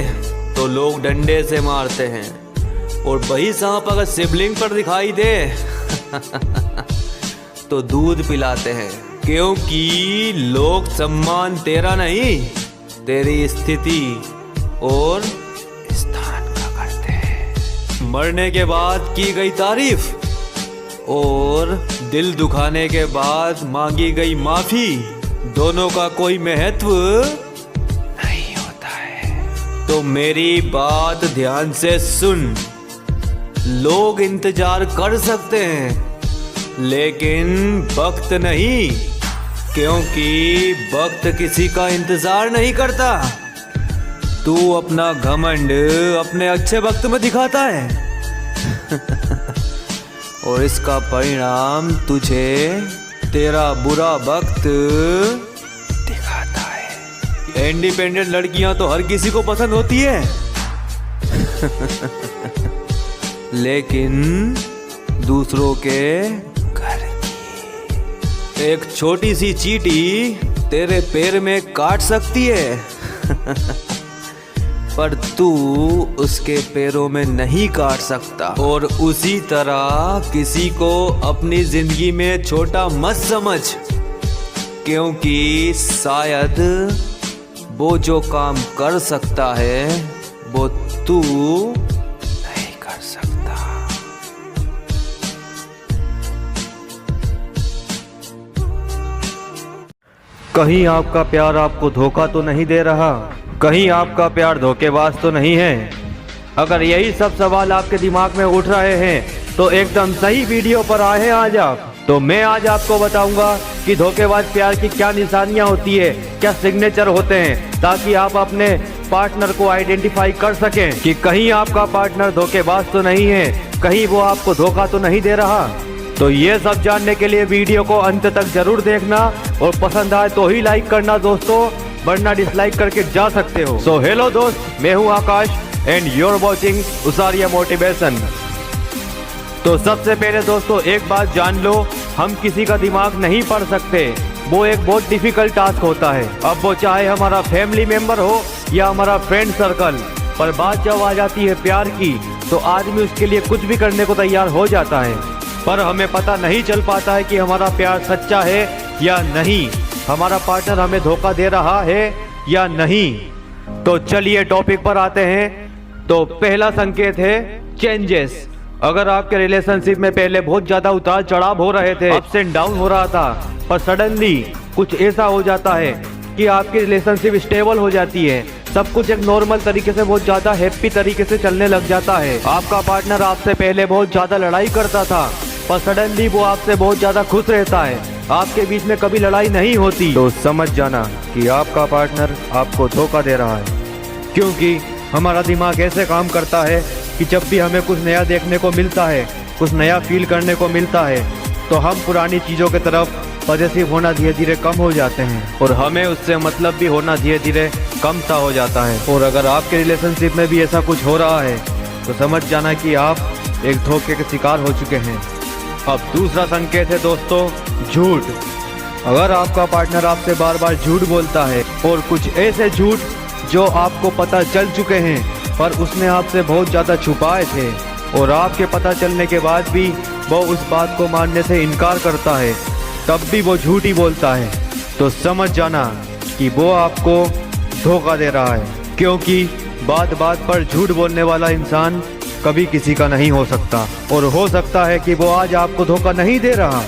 तो लोग डंडे से मारते हैं, और वही सांप अगर शिवलिंग पर दिखाई दे तो दूध पिलाते हैं, क्योंकि लोग सम्मान तेरा नहीं, तेरी स्थिति और स्थान का करते हैं। मरने के बाद की गई तारीफ और दिल दुखाने के बाद मांगी गई माफी, दोनों का कोई महत्व नहीं होता है। तो मेरी बात ध्यान से सुन। लोग इंतजार कर सकते हैं, लेकिन वक्त नहीं, क्योंकि वक्त किसी का इंतजार नहीं करता। तू अपना घमंड अपने अच्छे वक्त में दिखाता है और इसका परिणाम तुझे तेरा बुरा वक्त दिखाता है। इंडिपेंडेंट लड़कियां तो हर किसी को पसंद होती है लेकिन दूसरों के घर की एक छोटी सी चींटी तेरे पैर में काट सकती है पर तू उसके पैरों में नहीं काट सकता। और उसी तरह किसी को अपनी जिंदगी में छोटा मत समझ, क्योंकि शायद वो जो काम कर सकता है वो तू नहीं कर सकता। कहीं आपका प्यार आपको धोखा तो नहीं दे रहा, कहीं आपका प्यार धोखेबाज तो नहीं है। अगर यही सब सवाल आपके दिमाग में उठ रहे हैं तो एकदम सही वीडियो पर आए हैं आज आप। तो मैं आज आपको बताऊंगा कि धोखेबाज प्यार की क्या निशानियां होती है, क्या सिग्नेचर होते हैं, ताकि आप अपने पार्टनर को आइडेंटिफाई कर सकें कि कहीं आपका पार्टनर धोखेबाज तो नहीं है, कहीं वो आपको धोखा तो नहीं दे रहा। तो ये सब जानने के लिए वीडियो को अंत तक जरूर देखना, और पसंद आए तो ही लाइक करना दोस्तों, वरना डिसलाइक करके जा सकते हो। सो हेलो दोस्त, मैं हूं आकाश एंड यूर वॉचिंग उसारिया मोटिवेशन। तो सबसे पहले दोस्तों एक बात जान लो, हम किसी का दिमाग नहीं पढ़ सकते, वो एक बहुत डिफिकल्ट टास्क होता है। अब वो चाहे हमारा फैमिली मेंबर हो या हमारा फ्रेंड सर्कल, पर बात जब आ जाती है प्यार की तो आदमी उसके लिए कुछ भी करने को तैयार हो जाता है। पर हमें पता नहीं चल पाता है कि हमारा प्यार सच्चा है या नहीं, हमारा पार्टनर हमें धोखा दे रहा है या नहीं। तो चलिए टॉपिक पर आते हैं। तो पहला संकेत है चेंजेस। अगर आपके रिलेशनशिप में पहले बहुत ज्यादा उतार चढ़ाव हो रहे थे, अप्स एंड डाउन हो रहा था, पर सडनली कुछ ऐसा हो जाता है कि आपकी रिलेशनशिप स्टेबल हो जाती है, सब कुछ एक नॉर्मल तरीके से बहुत ज्यादा हैप्पी तरीके से चलने लग जाता है। आपका पार्टनर आपसे पहले बहुत ज्यादा लड़ाई करता था, पर सडनली वो आपसे बहुत ज्यादा खुश रहता है, आपके बीच में कभी लड़ाई नहीं होती, तो समझ जाना कि आपका पार्टनर आपको धोखा दे रहा है। क्योंकि हमारा दिमाग ऐसे काम करता है कि जब भी हमें कुछ नया देखने को मिलता है, कुछ नया फील करने को मिलता है, तो हम पुरानी चीज़ों की तरफ पॉजिटिव होना धीरे धीरे कम हो जाते हैं, और हमें उससे मतलब भी होना धीरे धीरे कम सा हो जाता है। और अगर आपके रिलेशनशिप में भी ऐसा कुछ हो रहा है तो समझ जाना कि आप एक धोखे के शिकार हो चुके हैं। अब दूसरा संकेत है दोस्तों झूठ। अगर आपका पार्टनर आपसे बार बार झूठ बोलता है, और कुछ ऐसे झूठ जो आपको पता चल चुके हैं पर उसने आपसे बहुत ज़्यादा छुपाए थे, और आपके पता चलने के बाद भी वो उस बात को मानने से इनकार करता है, तब भी वो झूठ ही बोलता है, तो समझ जाना कि वो आपको धोखा दे रहा है। क्योंकि बात बात पर झूठ बोलने वाला इंसान कभी किसी का नहीं हो सकता। और हो सकता है कि वो आज आपको धोखा नहीं दे रहा,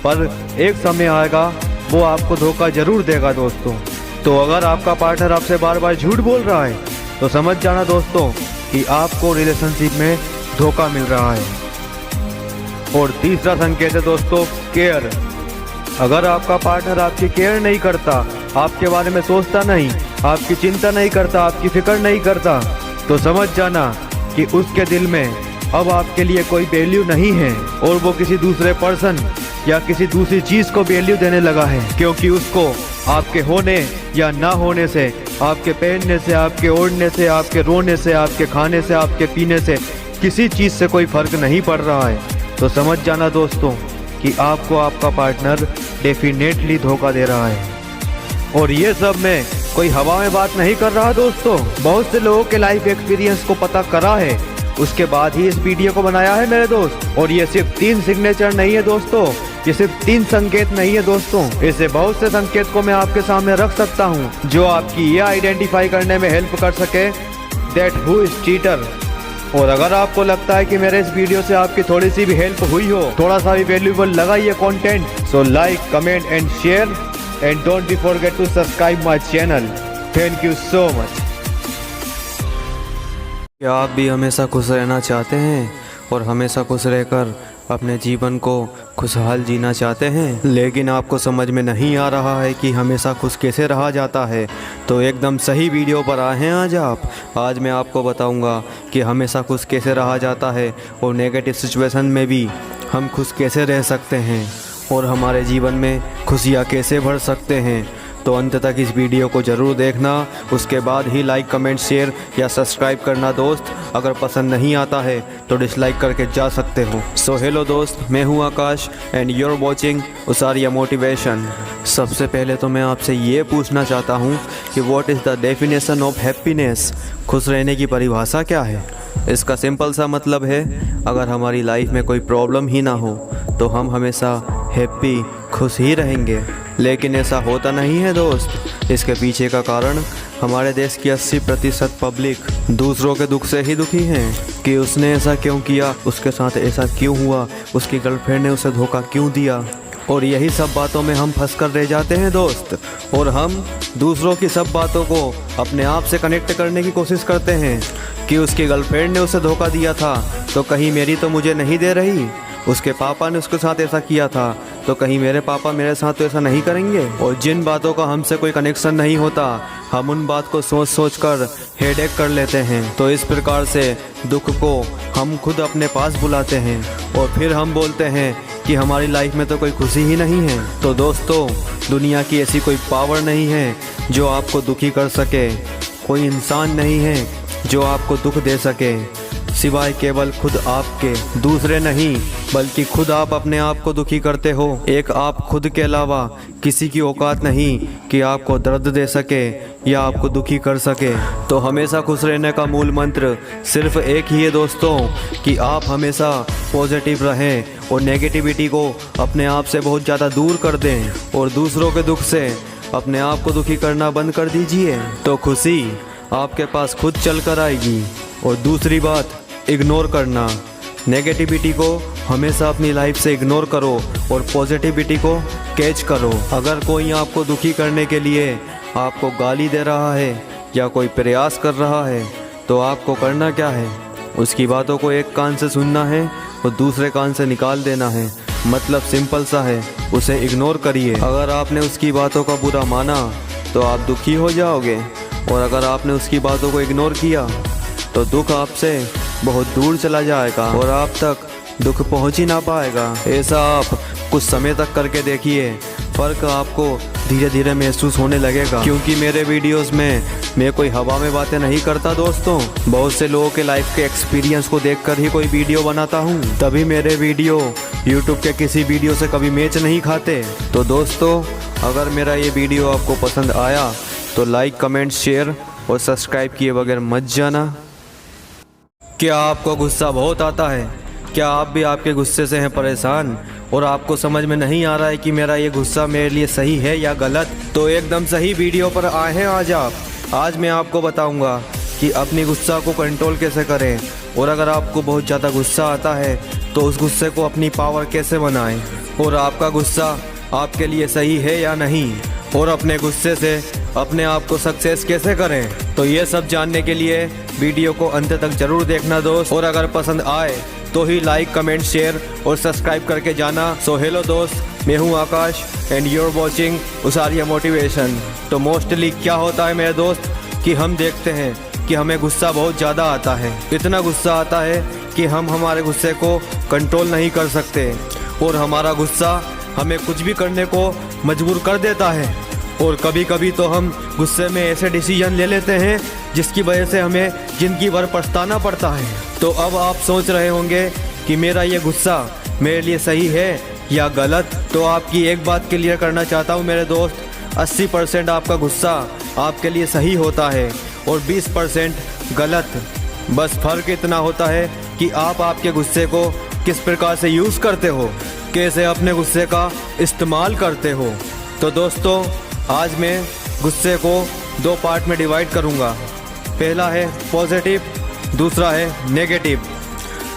पर एक समय आएगा वो आपको धोखा जरूर देगा दोस्तों। तो अगर आपका पार्टनर आपसे बार बार झूठ बोल रहा है तो समझ जाना दोस्तों कि आपको रिलेशनशिप में धोखा मिल रहा है। और तीसरा संकेत है दोस्तों केयर। अगर आपका पार्टनर आपकी केयर नहीं करता, आपके बारे में सोचता नहीं, आपकी चिंता नहीं करता, आपकी फिक्र नहीं करता, तो समझ जाना कि उसके दिल में अब आपके लिए कोई वैल्यू नहीं है और वो किसी दूसरे पर्सन या किसी दूसरी चीज़ को वैल्यू देने लगा है। क्योंकि उसको आपके होने या ना होने से, आपके पहनने से, आपके ओढ़ने से, आपके रोने से, आपके खाने से, आपके पीने से किसी चीज़ से कोई फ़र्क नहीं पड़ रहा है। तो समझ जाना दोस्तों कि आपको आपका पार्टनर डेफिनेटली धोखा दे रहा है। और ये सब मैं कोई हवा में बात नहीं कर रहा दोस्तों, बहुत से लोगों के लाइफ एक्सपीरियंस को पता करा है, उसके बाद ही इस वीडियो को बनाया है मेरे दोस्त। और ये सिर्फ 3 सिग्नेचर नहीं है दोस्तों, ये सिर्फ 3 संकेत नहीं है दोस्तों, ऐसे बहुत से संकेत को मैं आपके सामने रख सकता हूँ जो आपकी ये आइडेंटिफाई करने में हेल्प कर सके दैट हु इज चीटर। और अगर आपको लगता है कि मेरे इस वीडियो से आपकी थोड़ी सी भी हेल्प हुई हो, थोड़ा सा भी वैल्यूएबल लगा ये content, so like, comment and share and don't be forget to subscribe my channel. Thank you so much. क्या आप भी हमेशा खुश रहना चाहते हैं और हमेशा खुश रहकर अपने जीवन को खुशहाल जीना चाहते हैं, लेकिन आपको समझ में नहीं आ रहा है कि हमेशा खुश कैसे रहा जाता है? तो एकदम सही वीडियो पर आए हैं आज आप। आज मैं आपको बताऊंगा कि हमेशा खुश कैसे रहा जाता है और नेगेटिव सिचुएशन में भी हम खुश कैसे रह सकते हैं और हमारे जीवन में खुशियाँ कैसे भर सकते हैं। तो अंत तक इस वीडियो को ज़रूर देखना, उसके बाद ही लाइक, कमेंट, शेयर या सब्सक्राइब करना दोस्त। अगर पसंद नहीं आता है तो डिसलाइक करके जा सकते हो। सो हेलो दोस्त, मैं हूं Akash and you are watching उसारिया मोटिवेशन। सबसे पहले तो मैं आपसे ये पूछना चाहता हूं कि what is the definition of happiness? खुश रहने की परिभाषा क्या है? इसका सिंपल सा मतलब है, अगर हमारी लाइफ में कोई प्रॉब्लम ही ना हो तो हम हमेशा हैप्पी, खुश ही रहेंगे। लेकिन ऐसा होता नहीं है दोस्त। इसके पीछे का कारण हमारे देश की 80% पब्लिक दूसरों के दुख से ही दुखी हैं कि उसने ऐसा क्यों किया, उसके साथ ऐसा क्यों हुआ, उसकी गर्लफ्रेंड ने उसे धोखा क्यों दिया। और यही सब बातों में हम फंस कर रह जाते हैं दोस्त। और हम दूसरों की सब बातों को अपने आप से कनेक्ट करने की कोशिश करते हैं कि उसकी गर्लफ्रेंड ने उसे धोखा दिया था तो कहीं मेरी तो मुझे नहीं दे रही, उसके पापा ने उसके साथ ऐसा किया था तो कहीं मेरे पापा मेरे साथ तो ऐसा नहीं करेंगे। और जिन बातों का हमसे कोई कनेक्शन नहीं होता, हम उन बात को सोच सोच कर हेडेक कर लेते हैं। तो इस प्रकार से दुख को हम खुद अपने पास बुलाते हैं और फिर हम बोलते हैं कि हमारी लाइफ में तो कोई खुशी ही नहीं है। तो दोस्तों, दुनिया की ऐसी कोई पावर नहीं है जो आपको दुखी कर सके, कोई इंसान नहीं है जो आपको दुख दे सके, सिवाय केवल खुद आपके। दूसरे नहीं बल्कि खुद आप अपने आप को दुखी करते हो। एक आप खुद के अलावा किसी की औकात नहीं कि आपको दर्द दे सके या आपको दुखी कर सके। तो हमेशा खुश रहने का मूल मंत्र सिर्फ एक ही है दोस्तों कि आप हमेशा पॉजिटिव रहें और नेगेटिविटी को अपने आप से बहुत ज़्यादा दूर कर दें और दूसरों के दुख से अपने आप को दुखी करना बंद कर दीजिए। तो खुशी आपके पास खुद चल कर आएगी। और दूसरी बात, इग्नोर करना। नेगेटिविटी को हमेशा अपनी लाइफ से इग्नोर करो और पॉजिटिविटी को कैच करो। अगर कोई आपको दुखी करने के लिए आपको गाली दे रहा है या कोई प्रयास कर रहा है तो आपको करना क्या है? उसकी बातों को एक कान से सुनना है और दूसरे कान से निकाल देना है। मतलब सिंपल सा है, उसे इग्नोर करिए। अगर आपने उसकी बातों का बुरा माना तो आप दुखी हो जाओगे और अगर आपने उसकी बातों को इग्नोर किया तो दुख आपसे बहुत दूर चला जाएगा और आप तक दुख पहुंच ही ना पाएगा। ऐसा आप कुछ समय तक करके देखिए, फ़र्क आपको धीरे धीरे महसूस होने लगेगा। क्योंकि मेरे वीडियोस में मैं कोई हवा में बातें नहीं करता दोस्तों, बहुत से लोगों के लाइफ के एक्सपीरियंस को देखकर ही कोई वीडियो बनाता हूँ, तभी मेरे वीडियो यूट्यूब के किसी वीडियो से कभी मैच नहीं खाते। तो दोस्तों, अगर मेरा ये वीडियो आपको पसंद आया तो लाइक, कमेंट, शेयर और सब्सक्राइब किए बगैर मत जाना। क्या आपको गुस्सा बहुत आता है? क्या आप भी आपके गुस्से से हैं परेशान और आपको समझ में नहीं आ रहा है कि मेरा ये गुस्सा मेरे लिए सही है या गलत, तो एकदम सही वीडियो पर आए हैं आज आप। आज मैं आपको बताऊंगा कि अपनी गुस्सा को कंट्रोल कैसे करें, और अगर आपको बहुत ज़्यादा गुस्सा आता है तो उस गुस्से को अपनी पावर कैसे बनाएं, और आपका गुस्सा आपके लिए सही है या नहीं, और अपने गुस्से से अपने आप को सक्सेस कैसे करें। तो ये सब जानने के लिए वीडियो को अंत तक जरूर देखना दोस्त, और अगर पसंद आए तो ही लाइक, कमेंट, शेयर और सब्सक्राइब करके जाना। सो हेलो दोस्त, मैं हूँ Akash and you are watching उसारिया मोटिवेशन। तो मोस्टली क्या होता है मेरे दोस्त कि हम देखते हैं कि हमें गुस्सा बहुत ज़्यादा आता है, इतना गुस्सा आता है कि हम हमारे गुस्से को कंट्रोल नहीं कर सकते, और हमारा गुस्सा हमें कुछ भी करने को मजबूर कर देता है। और कभी कभी तो हम गुस्से में ऐसे डिसीजन ले लेते हैं जिसकी वजह से हमें ज़िंदगी भर पछताना पड़ता है। तो अब आप सोच रहे होंगे कि मेरा ये गुस्सा मेरे लिए सही है या गलत। तो आपकी एक बात क्लियर करना चाहता हूँ मेरे दोस्त, 80% आपका गुस्सा आपके लिए सही होता है और 20% गलत। बस फ़र्क इतना होता है कि आप आपके गुस्से को किस प्रकार से यूज़ करते हो, कैसे अपने गुस्से का इस्तेमाल करते हो। तो दोस्तों, आज मैं गुस्से को 2 पार्ट में डिवाइड करूंगा। पहला है पॉजिटिव, दूसरा है नेगेटिव।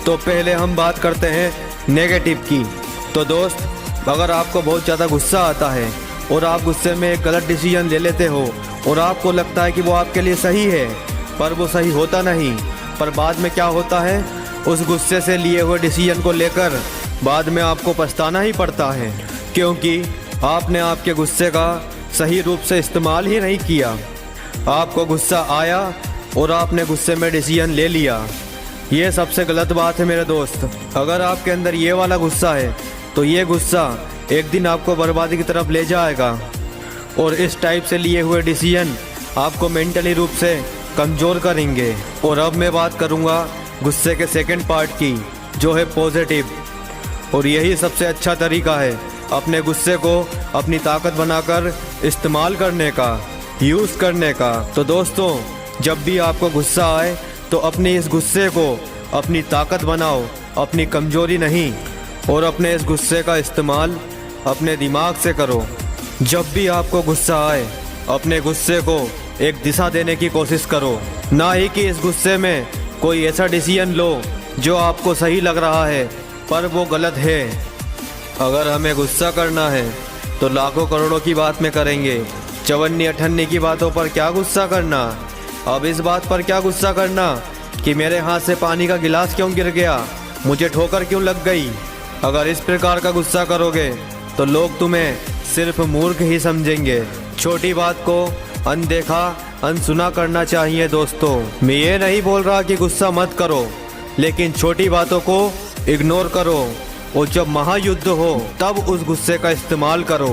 तो पहले हम बात करते हैं नेगेटिव की। तो दोस्त, अगर आपको बहुत ज़्यादा गुस्सा आता है और आप गुस्से में एक गलत डिसीजन ले लेते हो और आपको लगता है कि वो आपके लिए सही है, पर वो सही होता नहीं, पर बाद में क्या होता है, उस गुस्से से लिए हुए डिसीजन को लेकर बाद में आपको पछताना ही पड़ता है, क्योंकि आपने आपके गुस्से का सही रूप से इस्तेमाल ही नहीं किया। आपको गुस्सा आया और आपने गुस्से में डिसीजन ले लिया। ये सबसे गलत बात है मेरे दोस्त। अगर आपके अंदर ये वाला गुस्सा है तो ये गुस्सा एक दिन आपको बर्बादी की तरफ ले जाएगा, और इस टाइप से लिए हुए डिसीजन आपको मेंटली रूप से कमज़ोर करेंगे। और अब मैं बात करूँगा गुस्से के सेकंड पार्ट की, जो है पॉजिटिव। और यही सबसे अच्छा तरीका है अपने गुस्से को अपनी ताकत बनाकर इस्तेमाल करने का, यूज़ करने का। तो दोस्तों, जब भी आपको गुस्सा आए तो अपने इस गुस्से को अपनी ताकत बनाओ, अपनी कमजोरी नहीं, और अपने इस गुस्से का इस्तेमाल अपने दिमाग से करो। जब भी आपको गुस्सा आए अपने गुस्से को एक दिशा देने की कोशिश करो, ना ही कि इस गुस्से में कोई ऐसा डिसीजन लो जो आपको सही लग रहा है पर वो गलत है। अगर हमें गुस्सा करना है तो लाखों करोड़ों की बात में करेंगे, 54-58 की बातों पर क्या गुस्सा करना। अब इस बात पर क्या गुस्सा करना कि मेरे हाथ से पानी का गिलास क्यों गिर गया, मुझे ठोकर क्यों लग गई। अगर इस प्रकार का गुस्सा करोगे तो लोग तुम्हें सिर्फ मूर्ख ही समझेंगे। छोटी बात को अनदेखा, अनसुना करना चाहिए दोस्तों। मैं ये नहीं बोल रहा कि गुस्सा मत करो, लेकिन छोटी बातों को इग्नोर करो, और जब महायुद्ध हो तब उस गुस्से का इस्तेमाल करो,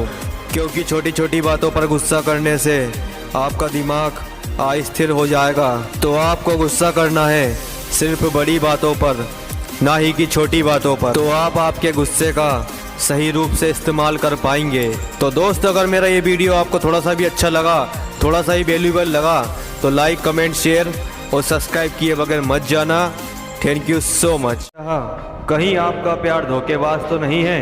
क्योंकि छोटी छोटी बातों पर गुस्सा करने से आपका दिमाग अस्थिर हो जाएगा। तो आपको गुस्सा करना है सिर्फ बड़ी बातों पर, ना ही कि छोटी बातों पर। तो आप आपके गुस्से का सही रूप से इस्तेमाल कर पाएंगे। तो दोस्त, अगर मेरा ये वीडियो आपको थोड़ा सा भी अच्छा लगा, थोड़ा सा ही वैल्यूएबल लगा, तो लाइक, कमेंट, शेयर और सब्सक्राइब किए बगैर मत जाना। Thank you so much. कहीं आपका प्यार धोखेबाज तो नहीं है?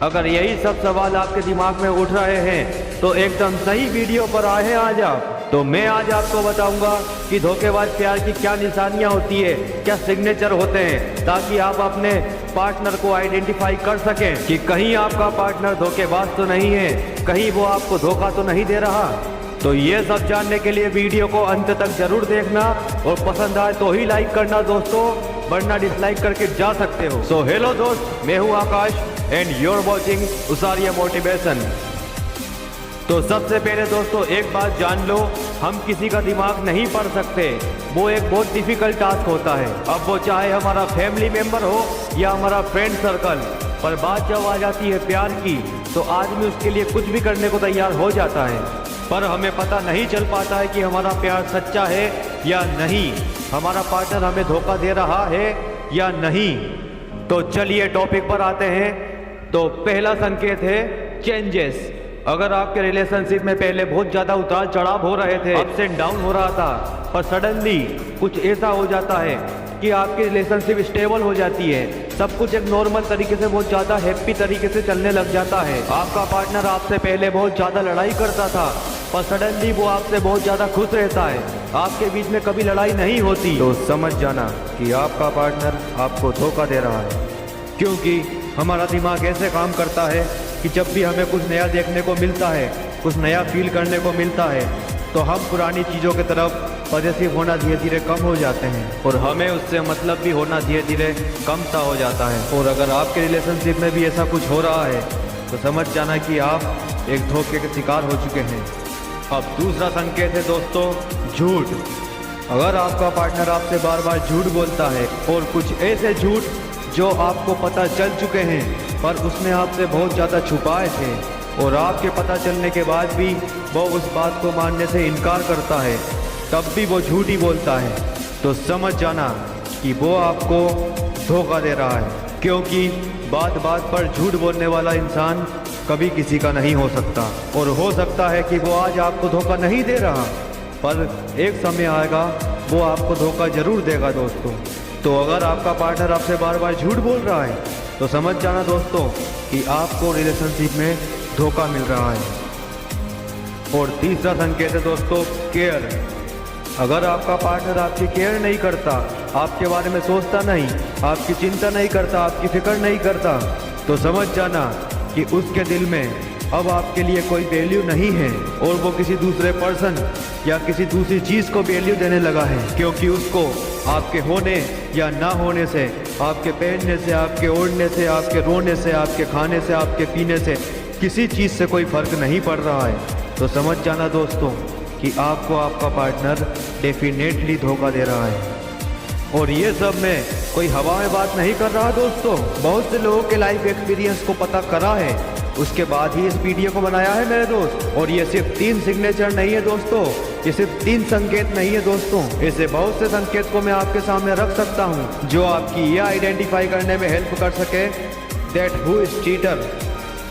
अगर यही सब सवाल आपके दिमाग में उठ रहे हैं तो एकदम सही वीडियो पर आए हैं आज आप। तो मैं आज आपको बताऊंगा कि धोखेबाज प्यार की क्या निशानियां होती है, क्या सिग्नेचर होते हैं, ताकि आप अपने पार्टनर को आइडेंटिफाई कर सकें कि कहीं आपका पार्टनर धोखेबाज तो नहीं है, कहीं वो आपको धोखा तो नहीं दे रहा। तो ये सब जानने के लिए वीडियो को अंत तक जरूर देखना, और पसंद आए तो ही लाइक करना दोस्तों, वरना डिसलाइक करके जा सकते हो। सो हेलो दोस्त, मैं हूँ Akash and you are watching उसारिया मोटिवेशन। तो सबसे पहले दोस्तों एक बात जान लो, हम किसी का दिमाग नहीं पढ़ सकते, वो एक बहुत डिफिकल्ट टास्क होता है। अब वो चाहे हमारा फैमिली मेम्बर हो या हमारा फ्रेंड सर्कल, पर बात जब आ जाती है प्यार की तो आदमी उसके लिए कुछ भी करने को तैयार हो जाता है। पर हमें पता नहीं चल पाता है कि हमारा प्यार सच्चा है या नहीं, हमारा पार्टनर हमें धोखा दे रहा है या नहीं। तो चलिए टॉपिक पर आते हैं। तो पहला संकेत है चेंजेस। अगर आपके रिलेशनशिप में पहले बहुत ज़्यादा उतार चढ़ाव हो रहे थे, अप्स एंड डाउन हो रहा था, पर सडनली कुछ ऐसा हो जाता है कि आपकी रिलेशनशिप स्टेबल हो जाती है, सब कुछ एक नॉर्मल तरीके से, बहुत ज़्यादा हैप्पी तरीके से चलने लग जाता है। आपका पार्टनर आपसे पहले बहुत ज़्यादा लड़ाई करता था, पर सडनली वो आपसे बहुत ज़्यादा खुश रहता है, आपके बीच में कभी लड़ाई नहीं होती। तो समझ जाना कि आपका पार्टनर आपको धोखा दे रहा है। क्योंकि हमारा दिमाग ऐसे काम करता है कि जब भी हमें कुछ नया देखने को मिलता है, कुछ नया फील करने को मिलता है, तो हम पुरानी चीज़ों की तरफ पॉजिटिव होना धीरे धीरे कम हो जाते हैं और हमें उससे मतलब भी होना धीरे धीरे कम सा हो जाता है। और अगर आपके रिलेशनशिप में भी ऐसा कुछ हो रहा है तो समझ जाना कि आप एक धोखे के शिकार हो चुके हैं। अब दूसरा संकेत है दोस्तों, झूठ। अगर आपका पार्टनर आपसे बार बार झूठ बोलता है और कुछ ऐसे झूठ जो आपको पता चल चुके हैं पर उसने आपसे बहुत ज़्यादा छुपाए थे और आपके पता चलने के बाद भी वो उस बात को मानने से इनकार करता है, तब भी वो झूठ ही बोलता है, तो समझ जाना कि वो आपको धोखा दे रहा है। क्योंकि बात बात पर झूठ बोलने वाला इंसान कभी किसी का नहीं हो सकता। और हो सकता है कि वो आज आपको धोखा नहीं दे रहा, पर एक समय आएगा वो आपको धोखा जरूर देगा दोस्तों। तो अगर आपका पार्टनर आपसे बार बार झूठ बोल रहा है तो समझ जाना दोस्तों कि आपको रिलेशनशिप में धोखा मिल रहा है। और तीसरा संकेत है दोस्तों, केयर। अगर आपका पार्टनर आपकी केयर नहीं करता, आपके बारे में सोचता नहीं, आपकी चिंता नहीं करता, आपकी फिक्र नहीं करता, तो समझ जाना कि उसके दिल में अब आपके लिए कोई वैल्यू नहीं है और वो किसी दूसरे पर्सन या किसी दूसरी चीज़ को वैल्यू देने लगा है। क्योंकि उसको आपके होने या ना होने से, आपके पहनने से, आपके ओढ़ने से, आपके रोने से, आपके खाने से, आपके पीने से किसी चीज़ से कोई फ़र्क नहीं पड़ रहा है। तो समझ जाना दोस्तों कि आपको आपका पार्टनर डेफिनेटली धोखा दे रहा है। और ये सब मैं कोई हवा में बात नहीं कर रहा दोस्तों, बहुत से लोगों के लाइफ एक्सपीरियंस को पता करा है, उसके बाद ही इस वीडियो को बनाया है मेरे दोस्त। और ये सिर्फ 3 सिग्नेचर नहीं है दोस्तों, ये सिर्फ 3 संकेत नहीं है दोस्तों, ऐसे बहुत से संकेत को मैं आपके सामने रख सकता हूँ जो आपकी ये आइडेंटिफाई करने में हेल्प कर सके दैट हु इज चीटर।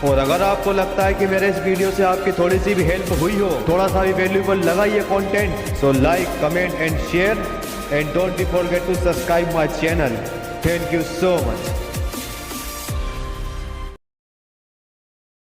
और अगर आपको लगता है कि मेरे इस वीडियो से आपकी थोड़ी सी भी हेल्प हुई हो, थोड़ा सा भी वैल्यूएबल लगा ये content, so like, comment and share and don't be forget to subscribe my channel. Thank you so much.